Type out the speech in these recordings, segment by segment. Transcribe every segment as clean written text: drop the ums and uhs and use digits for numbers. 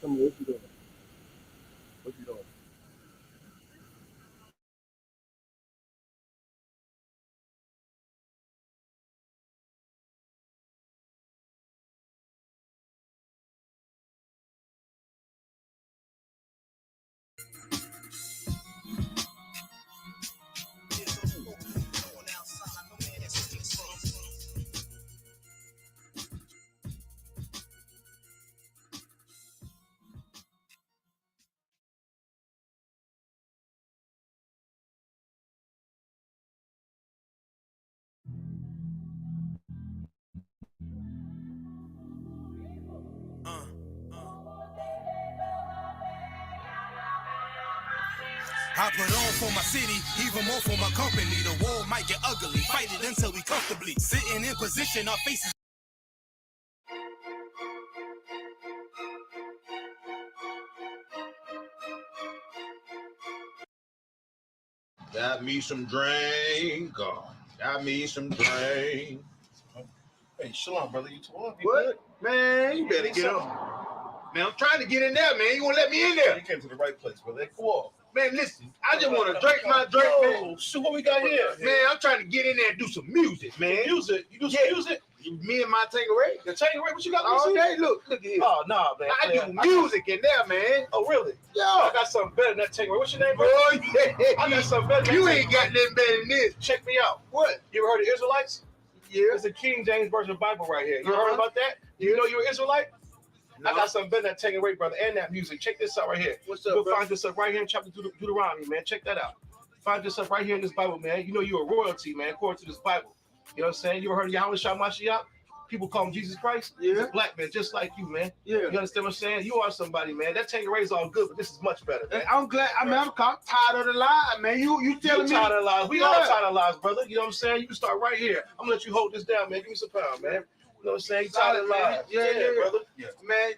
What you doing? What you doing? I put on for my city, even more for my company. The war might get ugly, fight it until we comfortably sitting in position, our faces. Got me some drink. Got me some drink. Hey, Shalom, brother. You too up? What? Man, you better get up. Man, I'm trying to get in there, man. You won't let me in there. You came to the right place, brother. Come on. Man, listen, I just want to drink my drink, man. So what we got here? Man, I'm trying to get in there and do some music, man. Music? You do some music? Me and my Tangeray. The Tangeray? What you got? All day. Look at here. Oh, nah, man. I do music in there, man. Oh, really? Yo. I got something better than that Tangeray. What's your name, bro? Oh, yeah. I got something better than You that ain't got nothing better than this. Check me out. What? You ever heard of Israelites? Yeah. It's a King James Version of the Bible right here. You heard about that? You know you're an Israelite? No. I got something better than that Tangeray, brother, and that music. Check this out right here. What's up, You'll bro? find this up right here in chapter Deuteronomy, man. Check that out. Find this up right here in this Bible, man. You know you're a royalty, man, according to this Bible. You know what I'm saying? You ever heard of YAHANNA? People call him Jesus Christ. Yeah. He's a black man, just like you, man. Yeah. You understand what I'm saying? You are somebody, man. That Tangeray is all good, but this is much better, man. I'm glad. I'm tired of the lie, man. You telling me? Tired of lies. We all tired of lies, brother. You know what I'm saying? You can start right here. I'm gonna let you hold this down, man. Give me some power, man. You know what I'm saying? You tired of lies. Yeah, brother. Yeah. Man,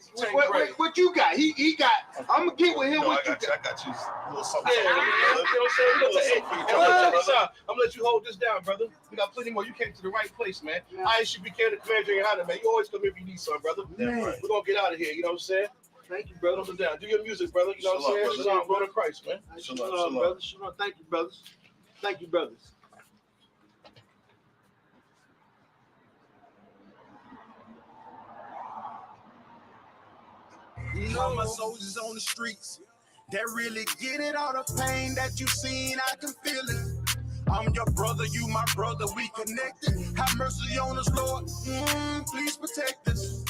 what you got? He got. I'm gonna get with him. No, what you got? I got you. A little something. Yeah, you know what I'm saying? I'm gonna let you hold this down, brother. We got plenty more. You came to the right place, man. I.S.U.P.K, the commander, YAHANNA, man. You always come if you need something, brother. We're gonna get out of here. You know what I'm saying? Thank you, brother. Hold it down. Do your music, brother. You know what I'm saying? Shalom, brother Christ, man. Shalom, brother. Shalom. Thank you, brothers. Thank you, brothers. You know my soldiers on the streets that really get it, all the pain that you seen, I can feel it. I'm your brother, you my brother, we connected. Have mercy on us, Lord. Please protect us.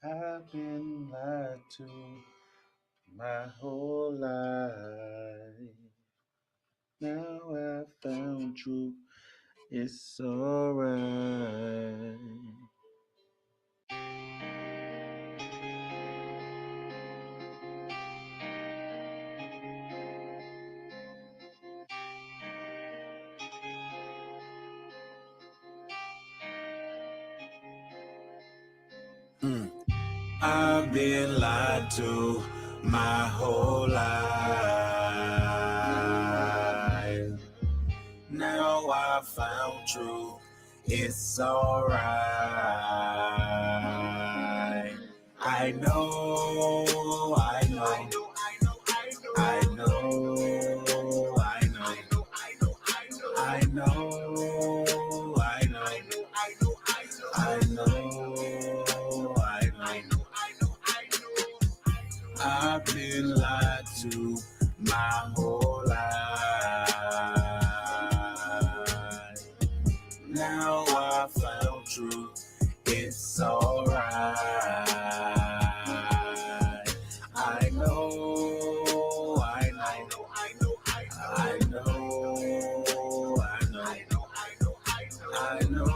I've been lied to my whole life. Now I found truth. It's alright. I've been lied to my whole life. Now I found truth. It's alright. I know, I know, I know, I know, I know, I know. I've been lied to my whole life. Now I found truth. It's alright. I know, I know, I know, I know, I know, I know, I know.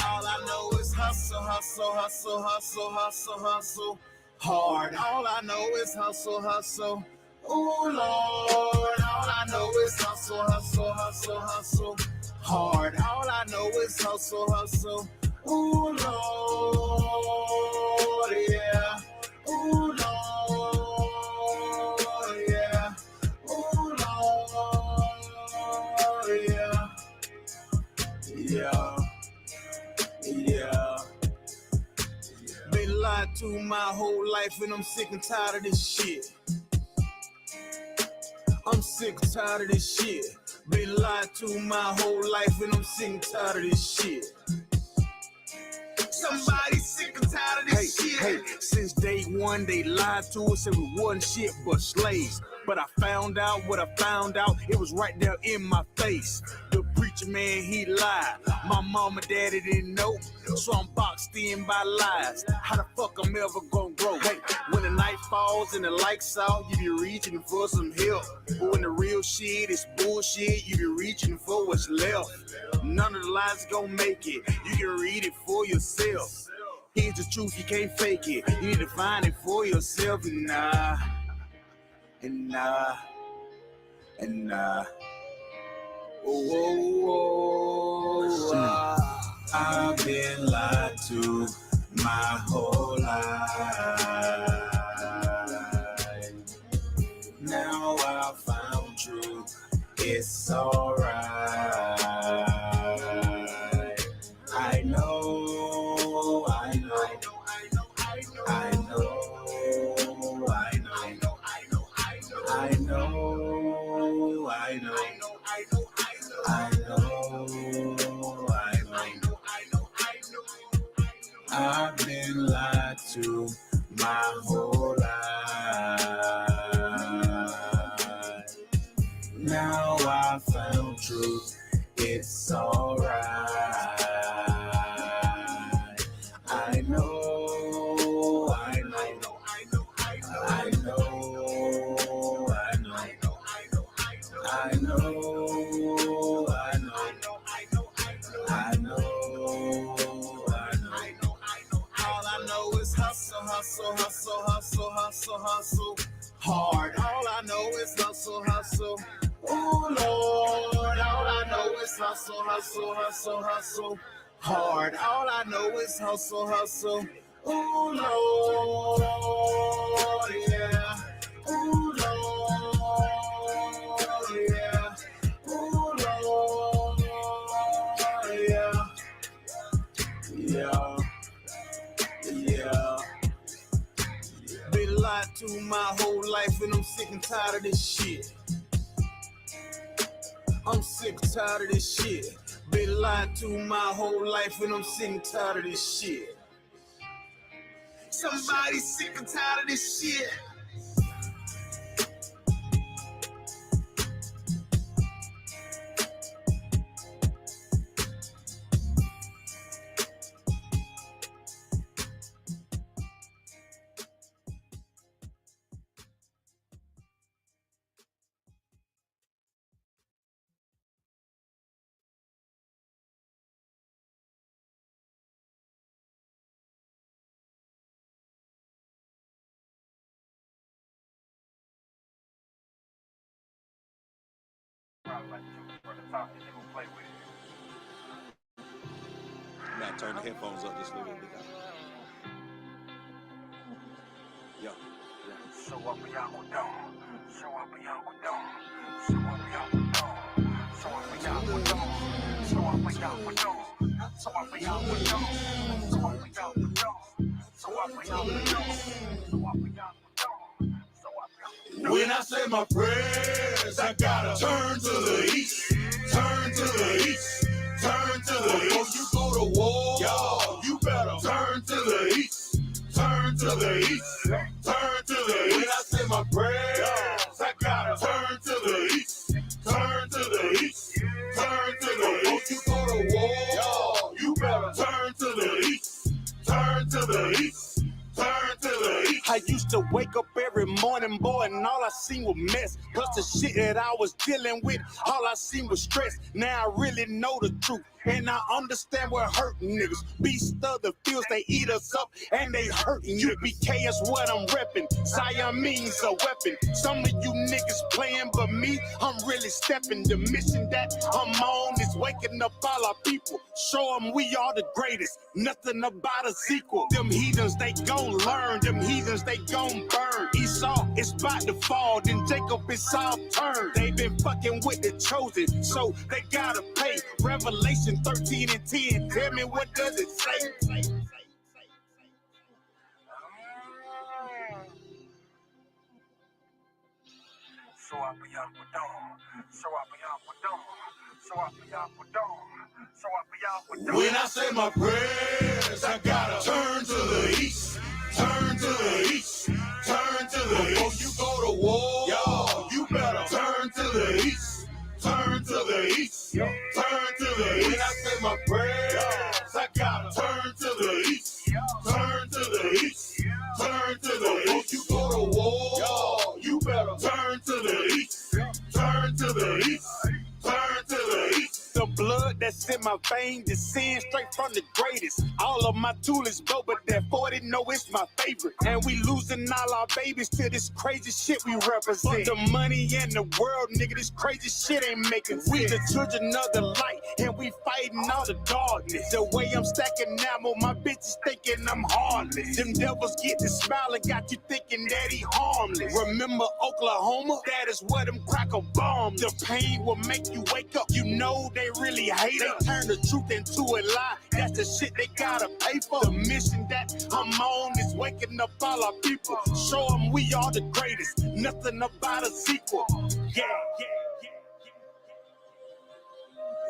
All I know is hustle, hustle, hustle, hustle, hustle, hustle. Hard. All I know is hustle, hustle. Ooh, Lord. All I know is hustle, hustle, hustle, hustle. Hard. All I know is hustle, hustle. Ooh, Lord, yeah. Ooh, Lord, yeah. Ooh, Lord, yeah. Yeah. Yeah. Been lied to my whole life and I'm sick and tired of this shit. I'm sick and tired of this shit. Been lied to my whole life and I'm sick and tired of this shit. Somebody sick and tired of this shit. Hey, since day one they lied to us and we wasn't shit but slaves. But I found out what I found out, it was right there in my face. The preacher man, he lied. My mama, daddy didn't know, so I'm boxed in by lies. How the fuck I'm ever gonna grow? Hey, when the night falls and the lights out, you be reaching for some help. But when the real shit is bullshit, you be reaching for what's left. None of the lies gonna make it, you can read it for yourself. Here's the truth, you can't fake it, you need to find it for yourself. And nah. I've been lied to my whole life. Now I found truth, it's alright. I know, I know, I know, I know, I know, I know, I've been lied to my whole life. Now I found truth, it's alright. I know, I know, I know, I know, I know. All I know is hustle, hustle, hustle, hustle, hustle, hustle. Hard. All I know is hustle, hustle. Ooh, Lord. All I know is hustle, hustle, hustle, hustle. Hard. All I know is hustle, hustle. Ooh, Lord, yeah. Ooh, Lord, yeah. Ooh, Lord, yeah. Yeah. Yeah. Been lied to my whole life and I'm sick and tired of this shit. I'm sick and tired of this shit. Been lied to my whole life and I'm sick and tired of this shit. Somebody sick and tired of this shit. Now turn the headphones up just a little bit. Yo. Show up for y'all with them. Show up for y'all with them. Show up for y'all with them. Show up for y'all with them. Show up for y'all with them. Show up for y'all with them. Show up for y'all with them. Show up for y'all with them. Show up for y'all with them. Show up for y'all with them. When I say my prayers, I gotta turn to the east, turn to the east, turn to the east. Before you go to war, y'all, you better turn to the east, turn to the east, turn to the east. When I say my prayers, I gotta turn to the east, turn to the east, turn to the east. Before you go to war, y'all, you better turn to the east, turn to the east, turn to the east. I used to wake up every morning, boy, and all I seen was mess. Plus the shit that I was dealing with, all I seen was stress. Now I really know the truth. And I understand we're hurting niggas. Beast of the fields, they eat us up and they hurting you. U.P.K is what I'm repping. Siamese a weapon. Some of you niggas playing, but me, I'm really stepping. The mission that I'm on is waking up all our people. Show them we are the greatest. Nothing about a sequel. Them heathens, they gon' learn. Them heathens, they gon' burn. Esau is about to fall. Then Jacob is all turned. They been fucking with the chosen, so they gotta pay. Revelation 13 and 10. Tell me, what does it say? So I be out with dawn. So I be out with dawn. So I be out with dawn. So I be out with dawn. When I say my prayers, I gotta turn to the east. Turn to the east. Turn to the east. Before you go to war, y'all, you better turn to the east. Turn to the east. Turn to the east. When I say my prayers, I gotta turn to the east. Turn to the east. Turn to the east. Before you go to war, y'all, you better turn to the east. Turn to the east. Turn to the east. The blood that's in my veins descends straight from the greatest. All of my toolies blow, but that 40 know it's my favorite. And we losing all our babies to this crazy shit we represent. The money in the world, nigga, this crazy shit ain't making sense. We the children of the light, and we fighting all the darkness. The way I'm stacking ammo, my bitches thinking I'm heartless. Them devils get to smiling, got you thinking that he harmless. Remember Oklahoma? That is where them cracker bombs. The pain will make you wake up. You know they really hate it. They turn the truth into a lie. That's the shit they gotta pay for. The mission that I'm on is waking up all our people. Show them we are the greatest. Nothing about a sequel. Yeah.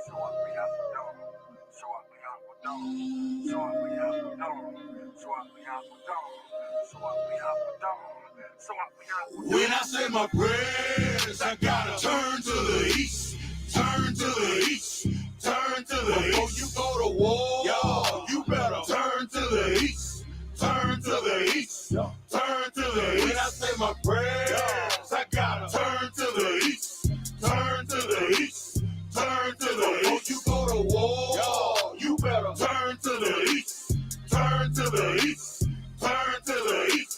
So I be out with dawn. So I be out with dawn. So I be out with dawn. So I be out with dawn. So I be out with dawn. So I be out with dawn. When I say my prayers, I gotta turn to the east. Turn to the east. Turn to the east. Before you go to war, y'all, you better turn to the east. Turn to the east. Turn to the east. When I say my prayers, I gotta turn to the east. Turn to the east. Turn to the east. Before you go to war, y'all, you better turn to the east. Turn to the east. Turn to the east.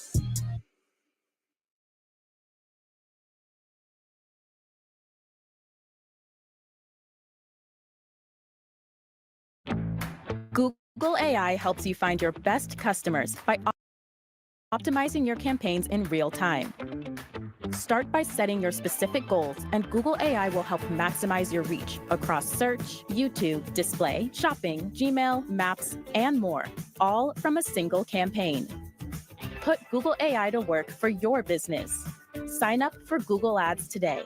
Google AI helps you find your best customers by optimizing your campaigns in real time. Start by setting your specific goals, and Google AI will help maximize your reach across search, YouTube, display, shopping, Gmail, Maps, and more, all from a single campaign. Put Google AI to work for your business. Sign up for Google Ads today.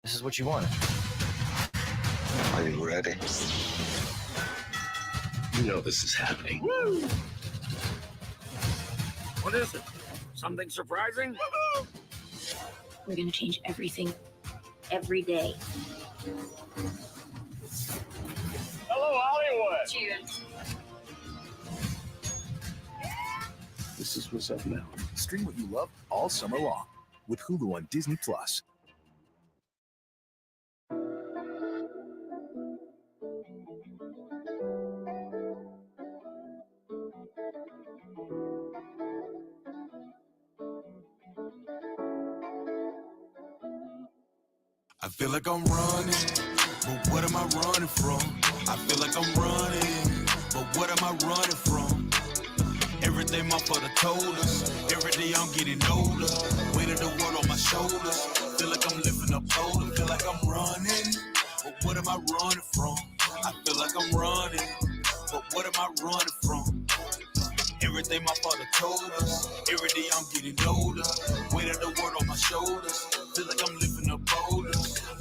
This is what you wanted. Are you ready? You know this is happening. Woo! What is it? Something surprising? We're gonna change everything every day. Hello, Hollywood. Cheers. This is what's up now. Stream what you love all summer long with Hulu on Disney+. I feel like I'm running, but what am I running from? I feel like I'm running, but what am I running from? Everything my father told us, every day I'm getting older. Weight of the world on my shoulders, feel like I'm lifting up older. Feel like I'm running, but what am I running from? I feel like I'm running, but what am I running from? Everything my father told us, every day I'm getting older. Weight of the world on my shoulders, feel like I'm lifting up older.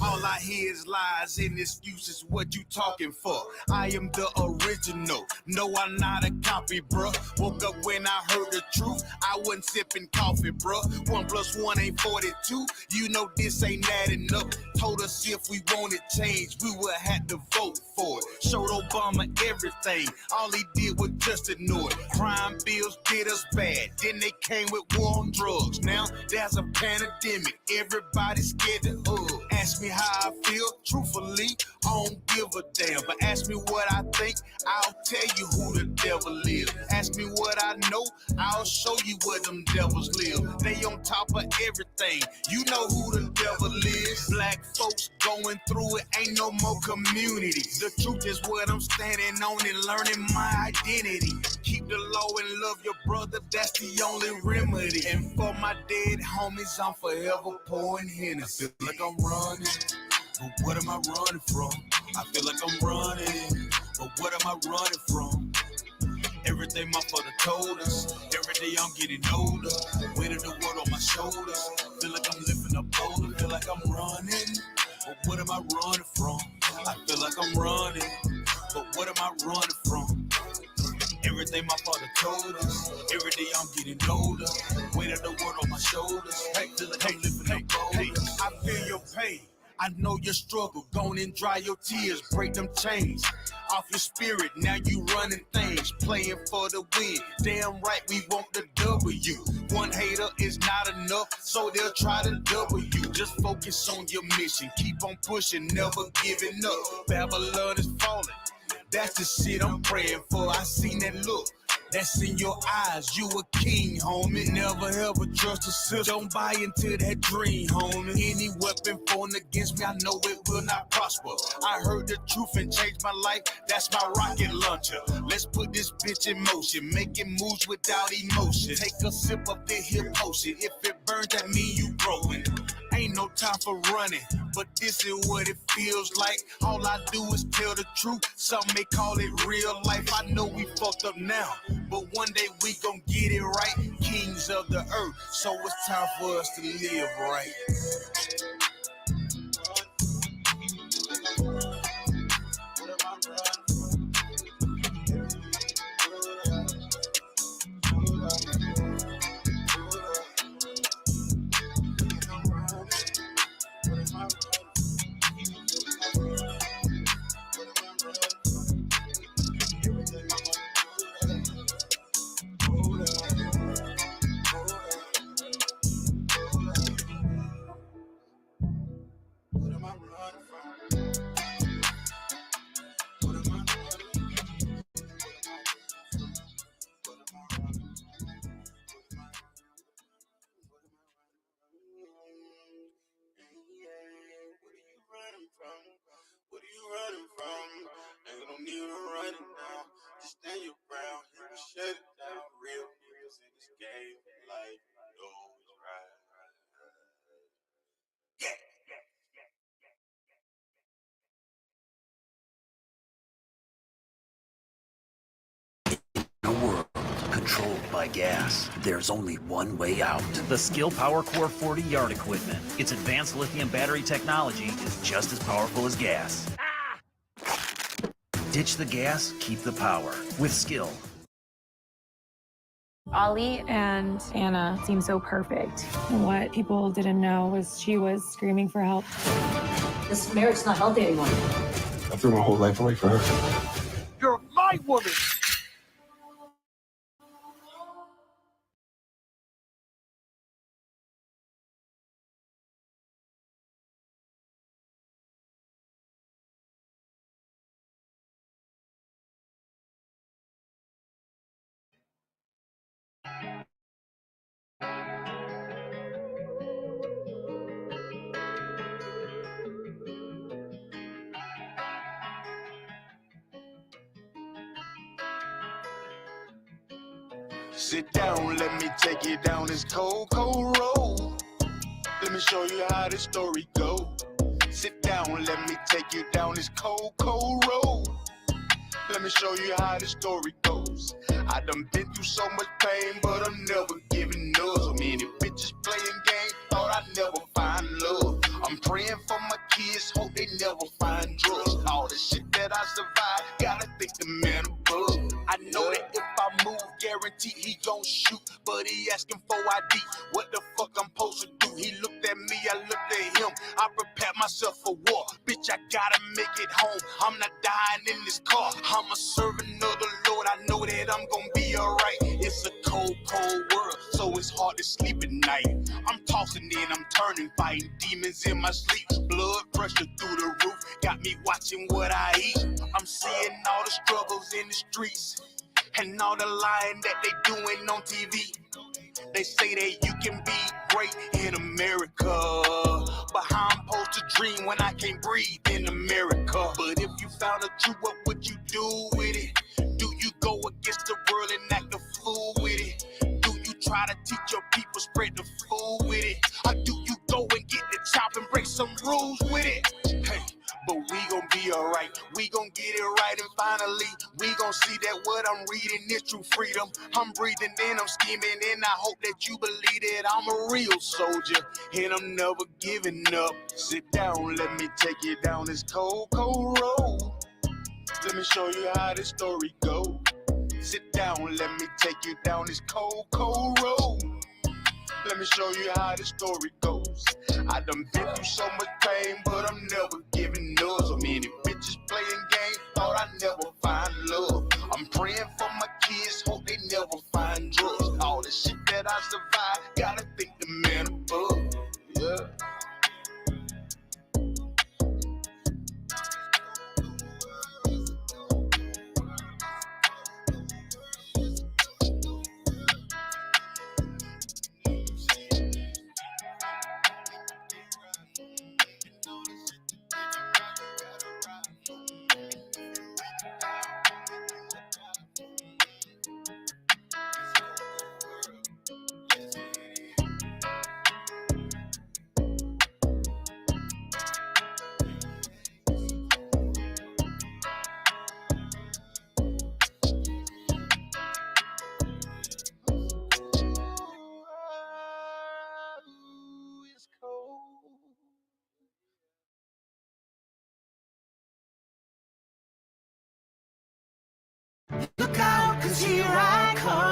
All I hear is lies and excuses. What you talking for? I am the original. No, I'm not a copy, bruh. Woke up when I heard the truth. I wasn't sipping coffee, bruh. 1 + 1 ain't 42. You know this ain't adding up. Told us if we wanted change, we would have to vote for it. Showed Obama everything. All he did was just ignore it. Crime bills did us bad. Then they came with war on drugs. Now there's a pandemic. Everybody's scared to hug. Ask me how I feel. Truthfully, I don't give a damn. But ask me what I think, I'll tell you who the devil is. Ask me what I know, I'll show you where them devils live. They on top of everything. You know who the devil is. Black folks going through it, ain't no more community. The truth is what I'm standing on and learning my identity. Keep the law and love your brother, that's the only remedy. And for my dead homies, I'm forever pouring Hennessy. I feel like I'm running, but what am I running from? I feel like I'm running, but what am I running from? Everything my father told us, every day I'm getting older. Weight of the world on my shoulders, feel like I'm lifting up older. Feel like I'm running, but what am I running from? I feel like I'm running, but what am I running from? Everything my father told us, every day I'm getting older. Weight of the world on my shoulders, feel like I'm lifting up older. I feel your pain, I know your struggle. Go on and dry your tears, break them chains off your spirit. Now you running things, playing for the win. Damn right, we want the W. One hater is not enough, so they'll try to double you. Just focus on your mission, keep on pushing, never giving up. Babylon is falling, that's the shit I'm praying for. I seen that look, that's in your eyes. You a king, homie. Never ever trust a sister. Don't buy into that dream, homie. Any weapon formed against me, I know it will not prosper. I heard the truth and changed my life. That's my rocket launcher. Let's put this bitch in motion. Making moves without emotion. Take a sip of the hip potion. If it burns, that mean you growing. Ain't no time for running, but this is what it feels like. All I do is tell the truth. Some may call it real life. I know we fucked up now, but one day we gon' get it right. Kings of the earth, so it's time for us to live right. What are you running from? Ain't no need to run it now. Just stand your ground, you can shut it down. Real niggas in this game, like those right. Yeah. In a world controlled by gas, there's only one way out. The Skill Power Core 40 yard equipment. Its advanced lithium battery technology is just as powerful as gas. Ditch the gas, keep the power with Skill. Ollie and Anna seemed so perfect. And what people didn't know was she was screaming for help. This marriage's not healthy anymore. I threw my whole life away for her. You're my woman. Sit down, let me take you down this cold, cold road. Let me show you how this story goes. Sit down, let me take you down this cold, cold road. Let me show you how this story goes. I done been through so much pain, but I'm never giving up. So many bitches playing games, thought I'd never find love. I'm I'm praying for my kids, hope they never find drugs. All the shit that I survived, gotta thank the man above. I know that if I move, guarantee he gon' shoot, but he asking for ID. What the fuck I'm supposed to do? He looked at me, I looked at him. I prepared myself for war. Bitch, I gotta make it home. I'm not dying in this car. I'm a servant of the Lord. I know that I'm gonna be alright. It's a cold, cold world, so it's hard to sleep at night. I'm tossing in, I'm turning, fighting demons in my sleep. Blood pressure through the roof, got me watching what I eat. I'm seeing all the struggles in the streets and all the lying that they doing on TV. They say that you can be great in America, but how I'm supposed to dream when I can't breathe in America? But if you found the truth, what would you do with it? Do you go against the world and act a fool with it? Do you try to teach your people, spread the food with it? Or do you go and get the chop and break some rules with it? Hey, but we gon' be alright. We gon' get it right, and finally we gon' see that what I'm reading is true freedom. I'm breathing in, I'm scheming, and I hope that you believe that I'm a real soldier and I'm never giving up. Sit down, let me take you down this cold, cold road. Let me show you how this story goes. Sit down, let me take you down this cold, cold road. Let me show you how the story goes. I done been through so much pain, but I'm never giving up. So many bitches playing games, thought I'd never find love. I'm praying for my kids, hope they never find drugs. All the shit that I survived, gotta thank the man above. Yeah.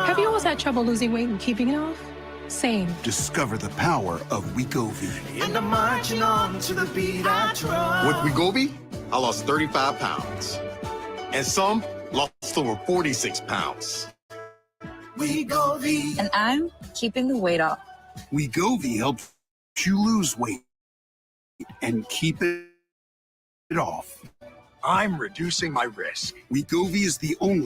Have you always had trouble losing weight and keeping it off? Same. Discover the power of Wegovy. And I'm marching on to the beat I drum. With Wegovy, I lost 35 pounds. And some lost over 46 pounds. Wegovy. And I'm keeping the weight off. Wegovy helps you lose weight and keep it off. I'm reducing my risk. Wegovy is the only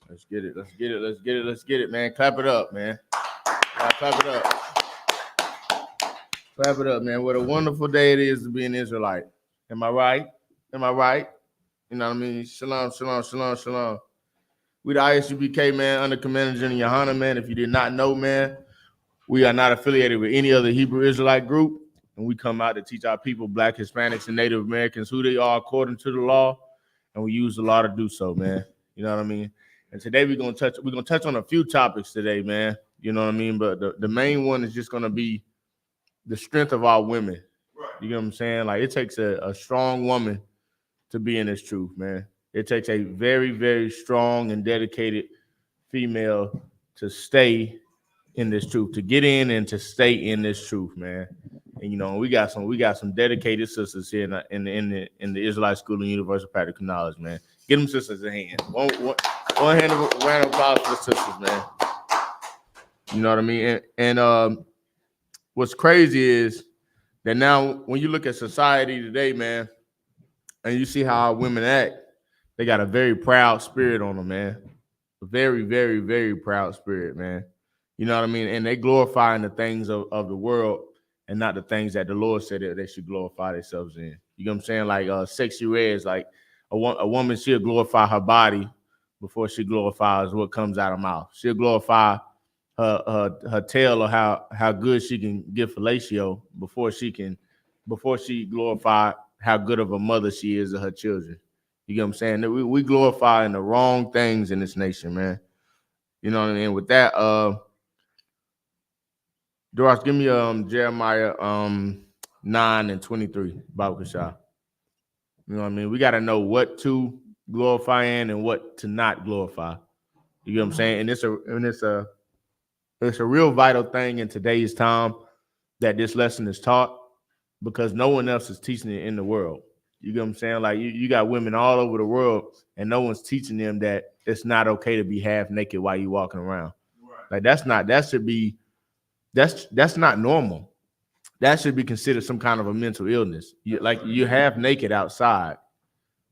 Let's get it. Let's get it. Let's get it. Let's get it, man. Clap it up, man. Clap it up. Clap it up, man. What a wonderful day it is to be an Israelite. Am I right? Am I right? You know what I mean? Shalom, shalom, shalom, shalom. We the I.S.U.P.K, man, under Commander General YAHANNA, man. If you did not know, man, we are not affiliated with any other Hebrew Israelite group. And we come out to teach our people, Black, Hispanics, and Native Americans, who they are according to the law. And we use the law to do so, man. You know what I mean? And today we're gonna touch on a few topics today, man. You know what I mean? But the main one is just gonna be the strength of our women. Right. You know what I'm saying? Like, it takes a strong woman to be in this truth, man. It takes a very, very strong and dedicated female to stay in this truth, to get in and to stay in this truth, man. And you know, we got some dedicated sisters here in the Israelite School and Universal Practical Knowledge, man. Give them sisters a hand. One hand of applause for the sisters, man. You know what I mean? And what's crazy is that now when you look at society today, man, and you see how our women act, they got a very proud spirit on them, man. A very, very, very proud spirit, man. You know what I mean? And they glorifying the things of the world and not the things that the Lord said that they should glorify themselves in. You know what I'm saying? Like sexy red is like a woman, she'll glorify her body before she glorifies what comes out of her mouth. She'll glorify her tail or how good she can give fellatio before she glorify how good of a mother she is to her children. You get what I'm saying? We glorifying the wrong things in this nation, man. You know what I mean? With that, Doris, give me Jeremiah 9:23, Bible Kashah. You know what I mean? We got to know what to glorify in and what to not glorify. You get what I'm saying? And it's a real vital thing in today's time that this lesson is taught, because no one else is teaching it in the world. You get what I'm saying? Like you got women all over the world and no one's teaching them that it's not okay to be half naked while you're walking around. Right. Like that's not normal. That should be considered some kind of a mental illness. You're half naked outside.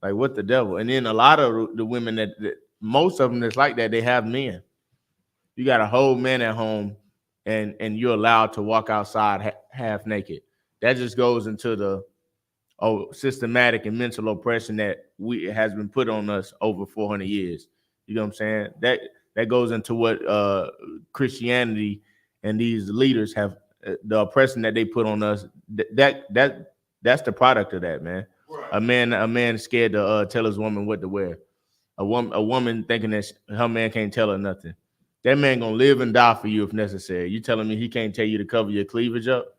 Like what the devil? And then a lot of the women that most of them that's like that, they have men. You got a whole man at home and you're allowed to walk outside half naked. That just goes into the systematic and mental oppression that has been put on us over 400 years. You know what I'm saying? That goes into what Christianity and these leaders have, the oppression that they put on us. That's the product of that, man. Right. A man scared to tell his woman what to wear. A woman thinking that her man can't tell her nothing. That man gonna live and die for you if necessary. You telling me he can't tell you to cover your cleavage up?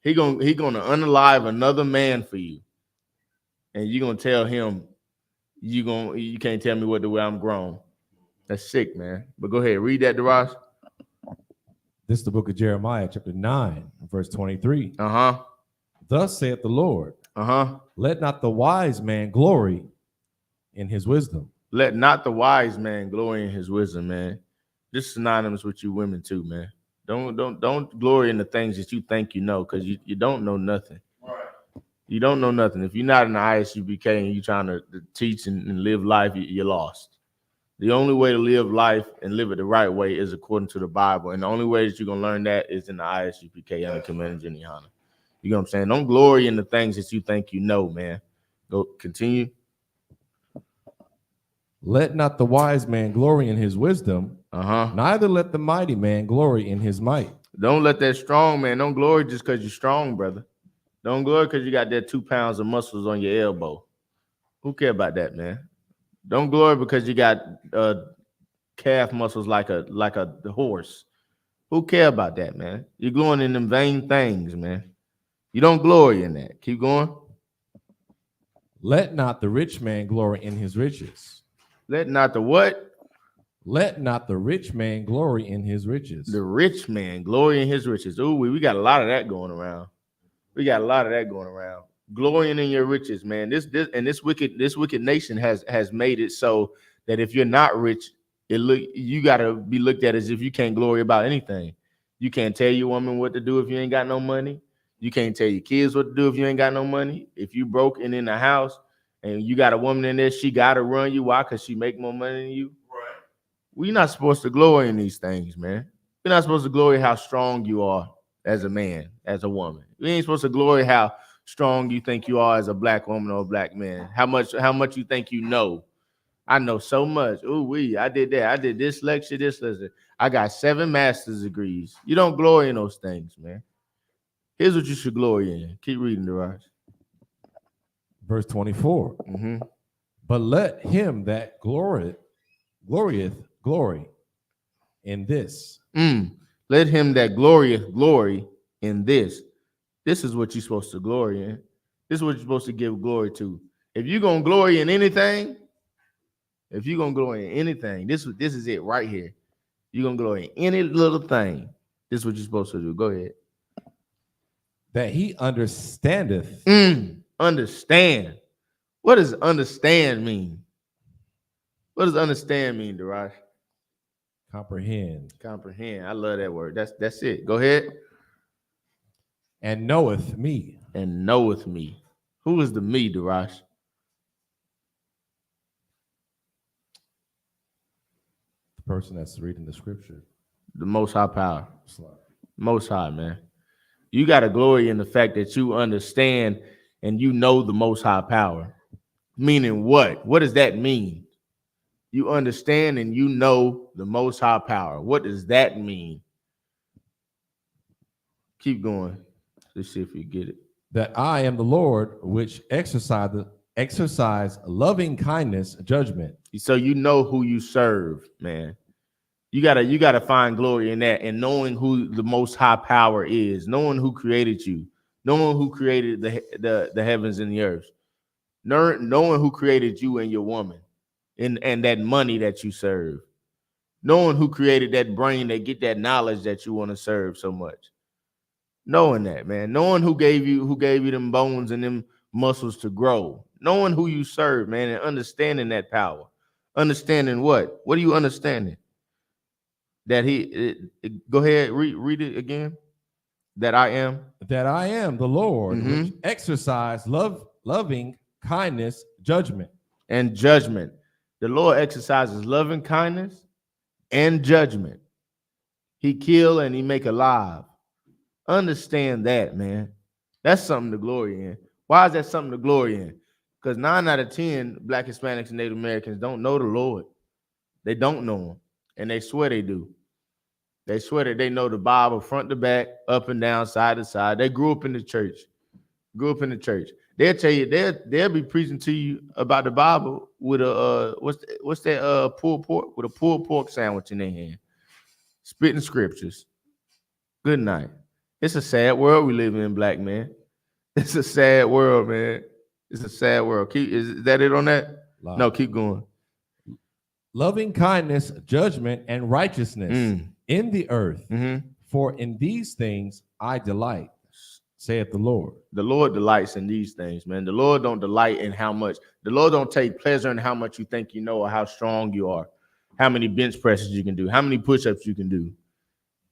He gonna unalive another man for you, and you gonna tell him you can't tell me what to wear. I'm grown. That's sick, man. But go ahead, read that, Darash. This is the book of Jeremiah, chapter 9, verse 23. Thus saith the Lord. Let not the wise man glory in his wisdom. Let not the wise man glory in his wisdom, man. This is synonymous with you women too, man. Don't glory in the things that you think you know, because you don't know nothing. Right. You don't know nothing. If you're not in the I.S.U.P.K and you're trying to teach and live life, you're lost. The only way to live life and live it the right way is according to the Bible. And the only way that you're going to learn that is in the I.S.U.P.K and the Commander in YAHANNA. You know what I'm saying? Don't glory in the things that you think you know, man. Go continue. Let not the wise man glory in his wisdom, neither let the mighty man glory in his might. Don't let that strong man, don't glory just because you're strong, brother. Don't glory because you got that 2 pounds of muscles on your elbow. Who care about that, man? Don't glory because you got calf muscles like a horse. Who care about that, man? You're glorying in them vain things, man. You don't glory in that. Keep going. Let not the rich man glory in his riches. Let not the what? Let not the rich man glory in his riches. The rich man glory in his riches. Ooh, we got a lot of that going around. Glorying in your riches, man. This wicked nation has made it so that if you're not rich, you gotta be looked at as if you can't glory about anything. You can't tell your woman what to do if you ain't got no money. You can't tell your kids what to do if you ain't got no money. If you broke and in the house and you got a woman in there, she gotta run you. Why? Because she make more money than you. Right. We're not supposed to glory in these things, man. We're not supposed to glory how strong you are as a man, as a woman. We ain't supposed to glory how strong you think you are as a black woman or a black man. How much you think you know. I know so much. I did that. I did this lecture, this lesson. I got 7 master's degrees. You don't glory in those things, man. Here's what you should glory in. Keep reading, Daraj. Verse 24. But let him that glorieth glory in this. Let him that glorieth glory in this. This is what you're supposed to glory in. This is what you're supposed to give glory to. If you're going to glory in anything, this is it right here. You're going to glory in any little thing. This is what you're supposed to do. Go ahead. That he understandeth. Understand. What does understand mean? What does understand mean, Daraj? Comprehend. Comprehend. I love that word. That's it. Go ahead. and knoweth me. And knoweth me. Who is the me, Darash? The person that's reading the scripture. The Most High power. Most High, man. You got to glory in the fact that you understand and you know the Most High power. Meaning what? What does that mean? You understand and you know the Most High power. What does that mean? Keep going. Let's see if you get it. That I am the Lord, which exercise loving kindness, judgment. So you know who you serve, man. You gotta find glory in that, and knowing who the Most High power is, knowing who created you, knowing who created the heavens and the earth, knowing who created you and your woman, and that money that you serve, knowing who created that brain that get that knowledge that you want to serve so much. Knowing that, man, knowing who gave you them bones and them muscles to grow, knowing who you serve, man, and understanding that power. Understanding what? What are you understanding? That go ahead, read it again. That I am the Lord, which exercise loving kindness, judgment. And judgment. The Lord exercises loving kindness and judgment. He kill and he make alive. Understand that, man. That's something to glory in. Why is that something to glory in? Because 9 out of 10 Black, Hispanics, and Native Americans don't know the Lord. They don't know him. And they swear they do. They swear that they know the Bible front to back, up and down, side to side. They grew up in the church. They'll tell you, they'll be preaching to you about the Bible with a what's that pulled pork, with a pulled pork sandwich in their hand. Spitting scriptures. Good night. It's a sad world we live in, black man. It's a sad world, man. It's a sad world. Is that it on that? Lie. No, keep going. Loving kindness, judgment, and righteousness in the earth. For in these things I delight, saith the Lord. The Lord delights in these things, man. The Lord don't delight in how much. The Lord don't take pleasure in how much you think you know or how strong you are, how many bench presses you can do, how many push-ups you can do.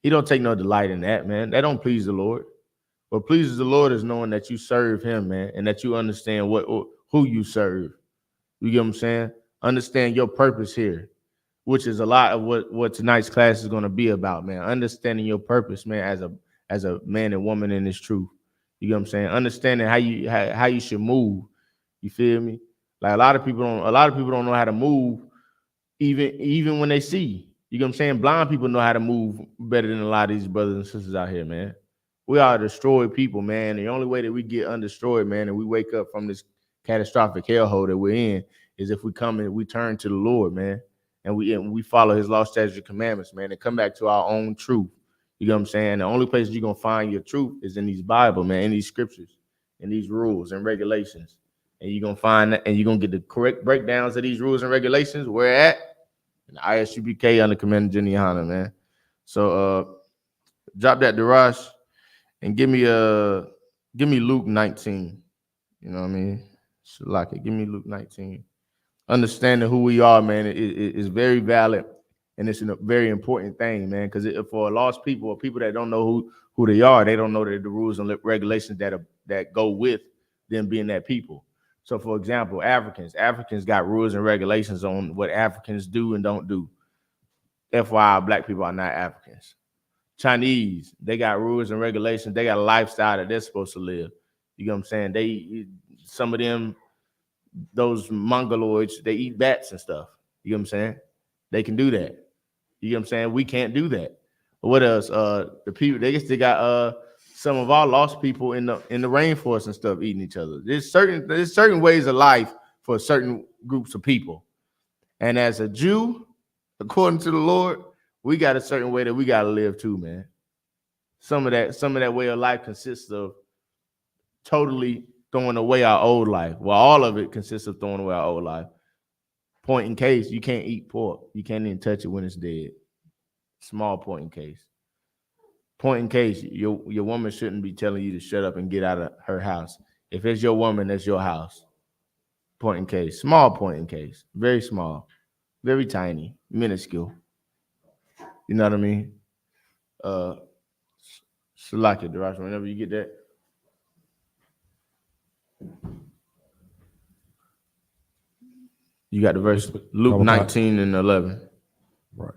He don't take no delight in that, man. That don't please the Lord. What pleases the Lord is knowing that you serve him, man, and that you understand who you serve. You get what I'm saying? Understand your purpose here, which is a lot of what tonight's class is going to be about, man. Understanding your purpose, man, as a man and woman in this truth. You get what I'm saying? Understanding how you should move. You feel me? Like a lot of people don't know how to move even when they see. You get what I'm saying? Blind people know how to move better than a lot of these brothers and sisters out here, man. We are destroyed people, man. The only way that we get undestroyed, man, and we wake up from this catastrophic hellhole that we're in is if we come and we turn to the Lord, man, and we follow his law, statutes, and commandments, man, and come back to our own truth. You know what I'm saying? The only place you're going to find your truth is in these Bible, man, in these scriptures, in these rules and regulations. And you're going to find that, and you're going to get the correct breakdowns of these rules and regulations. Where at? In the I.S.U.P.K under Commander General YAHANNA, man. So drop that Darash and give me Luke 19. You know what I mean? Shalaka, give me Luke 19. Understanding who we are, man, is very valid, and it's a very important thing, man, because for lost people or people that don't know who they are, they don't know the rules and regulations that go with them being that people. So, for example, Africans got rules and regulations on what Africans do and don't do. FYI, black people are not Africans. Chinese, they got rules and regulations. They got a lifestyle that they're supposed to live. You know what I'm saying? Some of them, those mongoloids, they eat bats and stuff. You know what I'm saying? They can do that. You know what I'm saying? We can't do that. What else? The people, they got some of our lost people in the rainforest and stuff eating each other. There's certain ways of life for certain groups of people. And as a Jew, according to the Lord, we got a certain way that we got to live too, man. Some of that way of life consists of totally throwing away our old life. Well, all of it consists of throwing away our old life. Point in case, you can't eat pork. You can't even touch it when it's dead. Small point in case. Point in case, your woman shouldn't be telling you to shut up and get out of her house. If it's your woman, that's your house. Point in case. Small point in case. Very small. Very tiny. Minuscule. You know what I mean? Shalaka, Darash, whenever you get that. You got the verse, Luke 19 and 11. Right.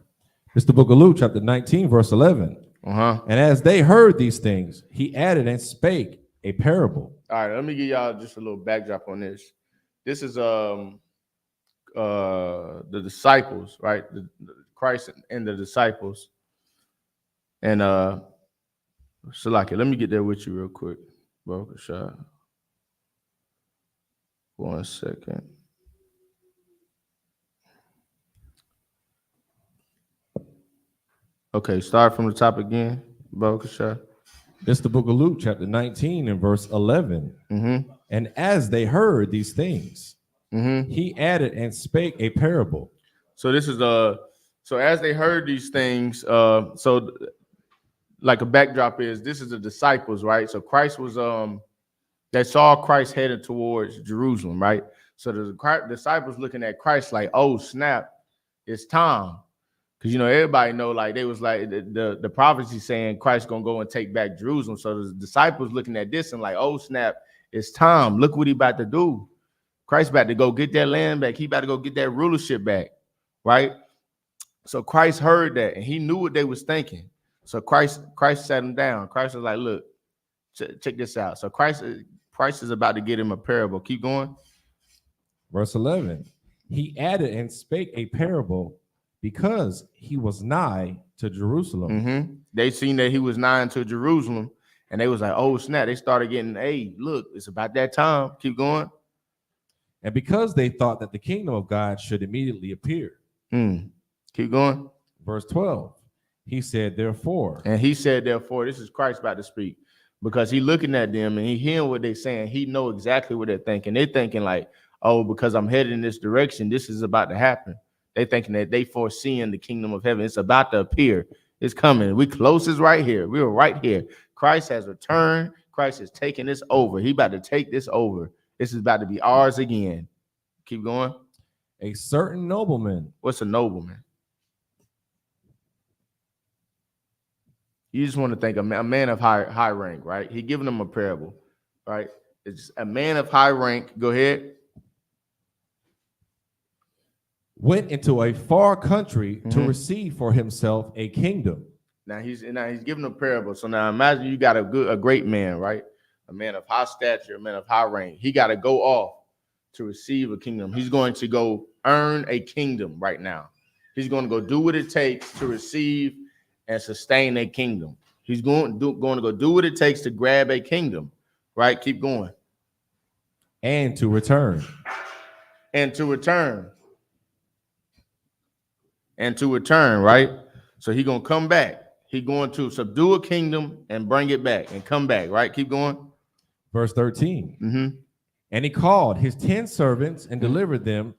It's the book of Luke, chapter 19, verse 11. And as they heard these things, he added and spake a parable. All right, let me give y'all just a little backdrop on this. This is the disciples, right? The Christ and the disciples. And Salaki, let me get there with you real quick. Bro, shot. 1 second. Okay, start from the top again. Bro, shot. It's the book of Luke, chapter 19 and verse 11. And as they heard these things, he added and spake a parable. So this is so as they heard these things, so like a backdrop is this is the disciples, right? So Christ was they saw Christ headed towards Jerusalem, right? So the disciples looking at Christ like, oh snap, it's time. Because, you know, everybody know, like, they was like, the prophecy saying Christ going to go and take back Jerusalem. So the disciples looking at this and like, oh, snap, it's time. Look what he about to do. Christ about to go get that land back. He about to go get that rulership back, right? So Christ heard that, and he knew what they was thinking. So Christ sat him down. Christ was like, look, check this out. So Christ is about to get him a parable. Keep going. Verse 11, he added and spake a parable because he was nigh to Jerusalem. They seen that he was nigh to Jerusalem, and they was like, oh, snap. They started getting, hey, look, it's about that time. Keep going. And because they thought that the kingdom of God should immediately appear. Keep going. Verse 12, he said, therefore. And he said, therefore, this is Christ about to speak. Because he looking at them and he hearing what they're saying. He know exactly what they're thinking. They're thinking like, oh, because I'm headed in this direction, this is about to happen. They thinking that they foreseeing the kingdom of heaven. It's about to appear. It's coming. We closest right here. We were right here. Christ has returned. Christ is taking this over. He about to take this over. This is about to be ours again. Keep going. A certain nobleman. What's a nobleman? You just want to think a man of high rank, right? He giving them a parable, right? It's a man of high rank. Go ahead. Went into a far country to receive for himself a kingdom. Now he's giving a parable. So now imagine you got a great man, right? A man of high stature, a man of high rank. He got to go off to receive a kingdom. He's going to go earn a kingdom right now. He's going to go do what it takes to receive and sustain a kingdom. He's going to go do what it takes to grab a kingdom, right? Keep going. And to return. And to return. And to return, right? So he's going to come back. He's going to subdue a kingdom and bring it back and come back, right? Keep going. Verse 13. And he called his 10 servants and delivered them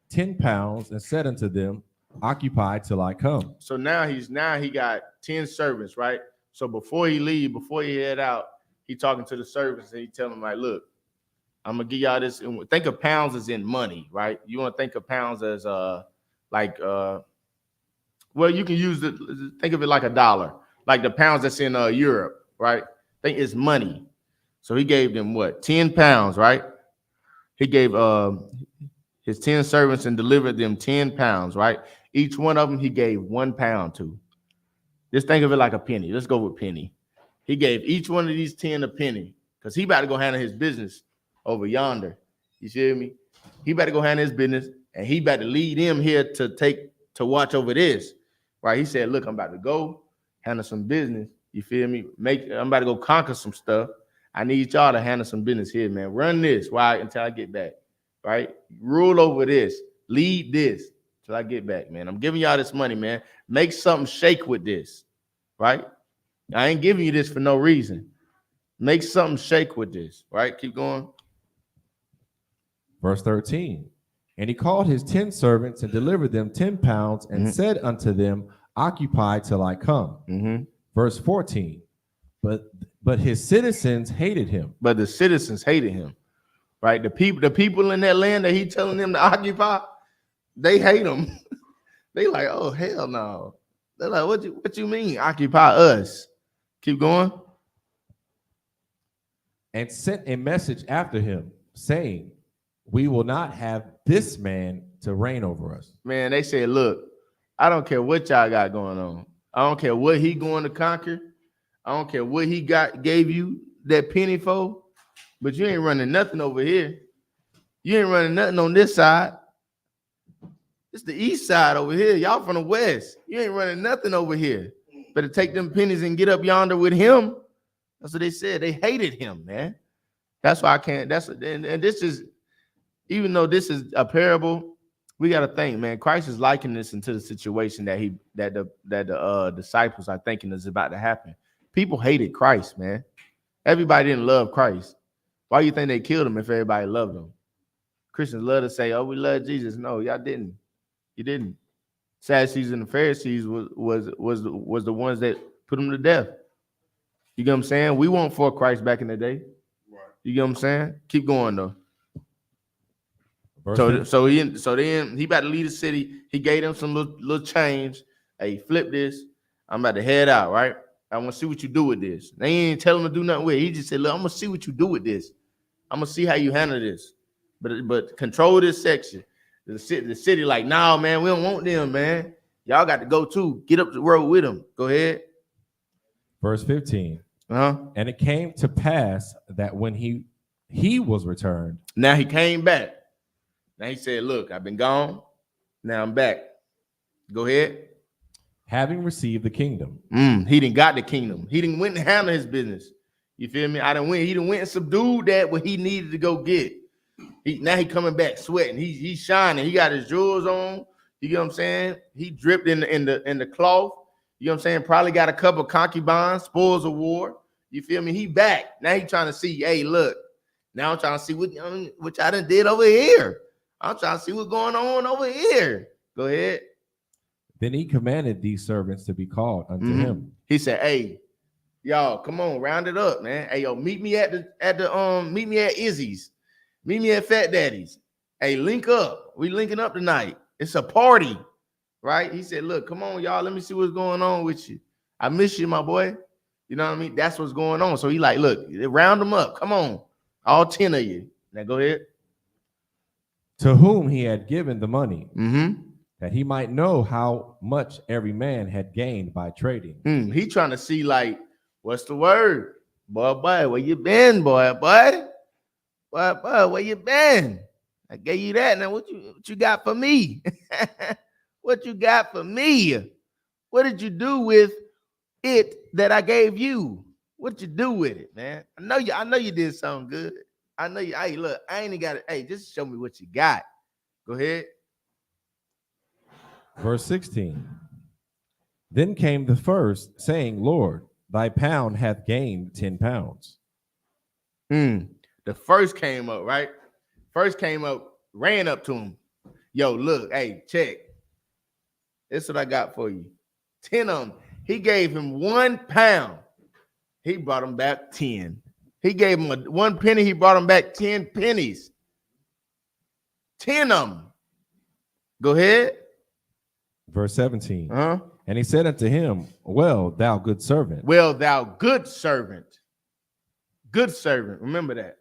10 pounds and said unto them, occupy till I come. So now he got 10 servants, right? So before he leave, before he head out, he talking to the servants and he telling them like, look, I'm gonna give y'all this. And think of pounds as in money, right? You want to think of pounds as well, you can think of it like a dollar, like the pounds that's in Europe, right? Think it's money. So he gave them what? 10 pounds, right? He gave his 10 servants and delivered them 10 pounds, right? Each one of them he gave 1 pound to. Just think of it like a penny. Let's go with penny. He gave each one of these 10 a penny because he about to go handle his business over yonder. You see me? He about to go handle his business and he about to lead him here to watch over this, right? He said, look, I'm about to go handle some business. You feel me? I'm about to go conquer some stuff. I need y'all to handle some business here, man. Run this until I get back, right? Rule over this. Lead this till I get back, man. I'm giving y'all this money, man. Make something shake with this, right? I ain't giving you this for no reason. Make something shake with this, right? Keep going. Verse 13. And he called his 10 servants and delivered them 10 pounds and said unto them, occupy till I come. Verse 14. But his citizens hated him. But the citizens hated him, right? The people in that land that he telling them to occupy, they hate him. They like, oh, hell no. They're like, what you mean occupy us? Keep going. and sent a message after him, saying, we will not have this man to reign over us. Man, they said, look, I don't care what y'all got going on. I don't care what he going to conquer. I don't care what he gave you that penny for, but you ain't running nothing over here. You ain't running nothing on this side. It's the east side over here. Y'all from the west. You ain't running nothing over here. Better take them pennies and get up yonder with him. That's what they said. They hated him, man. That's why I can't. And this is, even though this is a parable, we got to think, man. Christ is likening this into the situation that the disciples are thinking is about to happen. People hated Christ, man. Everybody didn't love Christ. Why do you think they killed him if everybody loved him? Christians love to say, "Oh, we love Jesus." No, y'all didn't. You didn't. Sadducees and the Pharisees was the ones that put him to death. You get what I'm saying? We weren't for Christ back in the day. Right. You get what I'm saying? Keep going though. So then he about to leave the city. He gave them some little change. Hey, flip this. I'm about to head out, right? I want to see what you do with this. They ain't tell him to do nothing with it. He just said, look, I'm gonna see what you do with this. I'm gonna see how you handle this. But control this section. The city like, nah, man, we don't want them, man. Y'all got to go too. Get up the road with them. Go ahead. Verse 15. And it came to pass that when he was returned. Now he came back. Now he said, look, I've been gone. Now I'm back. Go ahead. Having received the kingdom. He didn't got the kingdom. He didn't went and handle his business. You feel me? He didn't went and subdued that what he needed to go get. Now he coming back sweating. He's shining. He got his jewels on. You get what I'm saying? He dripped in the cloth. You know what I'm saying? Probably got a couple of concubines, spoils of war. You feel me? He back. Now he trying to see, hey, look. Now I'm trying to see what I done did over here. I'm trying to see what's going on over here. Go ahead. Then he commanded these servants to be called unto him. He said, hey, y'all, come on, round it up, man. Hey, yo, meet me at Izzy's. Meet me at Fat Daddy's. Hey, link up. We linking up tonight. It's a party, right? He said, look, come on, y'all. Let me see what's going on with you. I miss you, my boy. You know what I mean? That's what's going on. So he like, look, round them up. Come on. All 10 of you. Now go ahead. To whom he had given the money, that he might know how much every man had gained by trading. He trying to see, like, what's the word? Boy, where you been, boy? Boy, where you been? I gave you that. Now what you got for me? What you got for me? What did you do with it that I gave you? What you do with it, man? I know you did something good. I know you. Hey, look, I ain't got it. Hey, just show me what you got. Go ahead. Verse 16. Then came the first, saying, Lord, thy pound hath gained 10 pounds. The first came up, right? First came up, ran up to him. Yo, look, hey, check. This is what I got for you. 10 of them. He gave him 1 pound. He brought him back 10. He gave him 1 penny. He brought him back 10 pennies. 10 of them. Go ahead. Verse 17. And he said unto him, well, thou good servant. Well, thou good servant. Good servant. Remember that.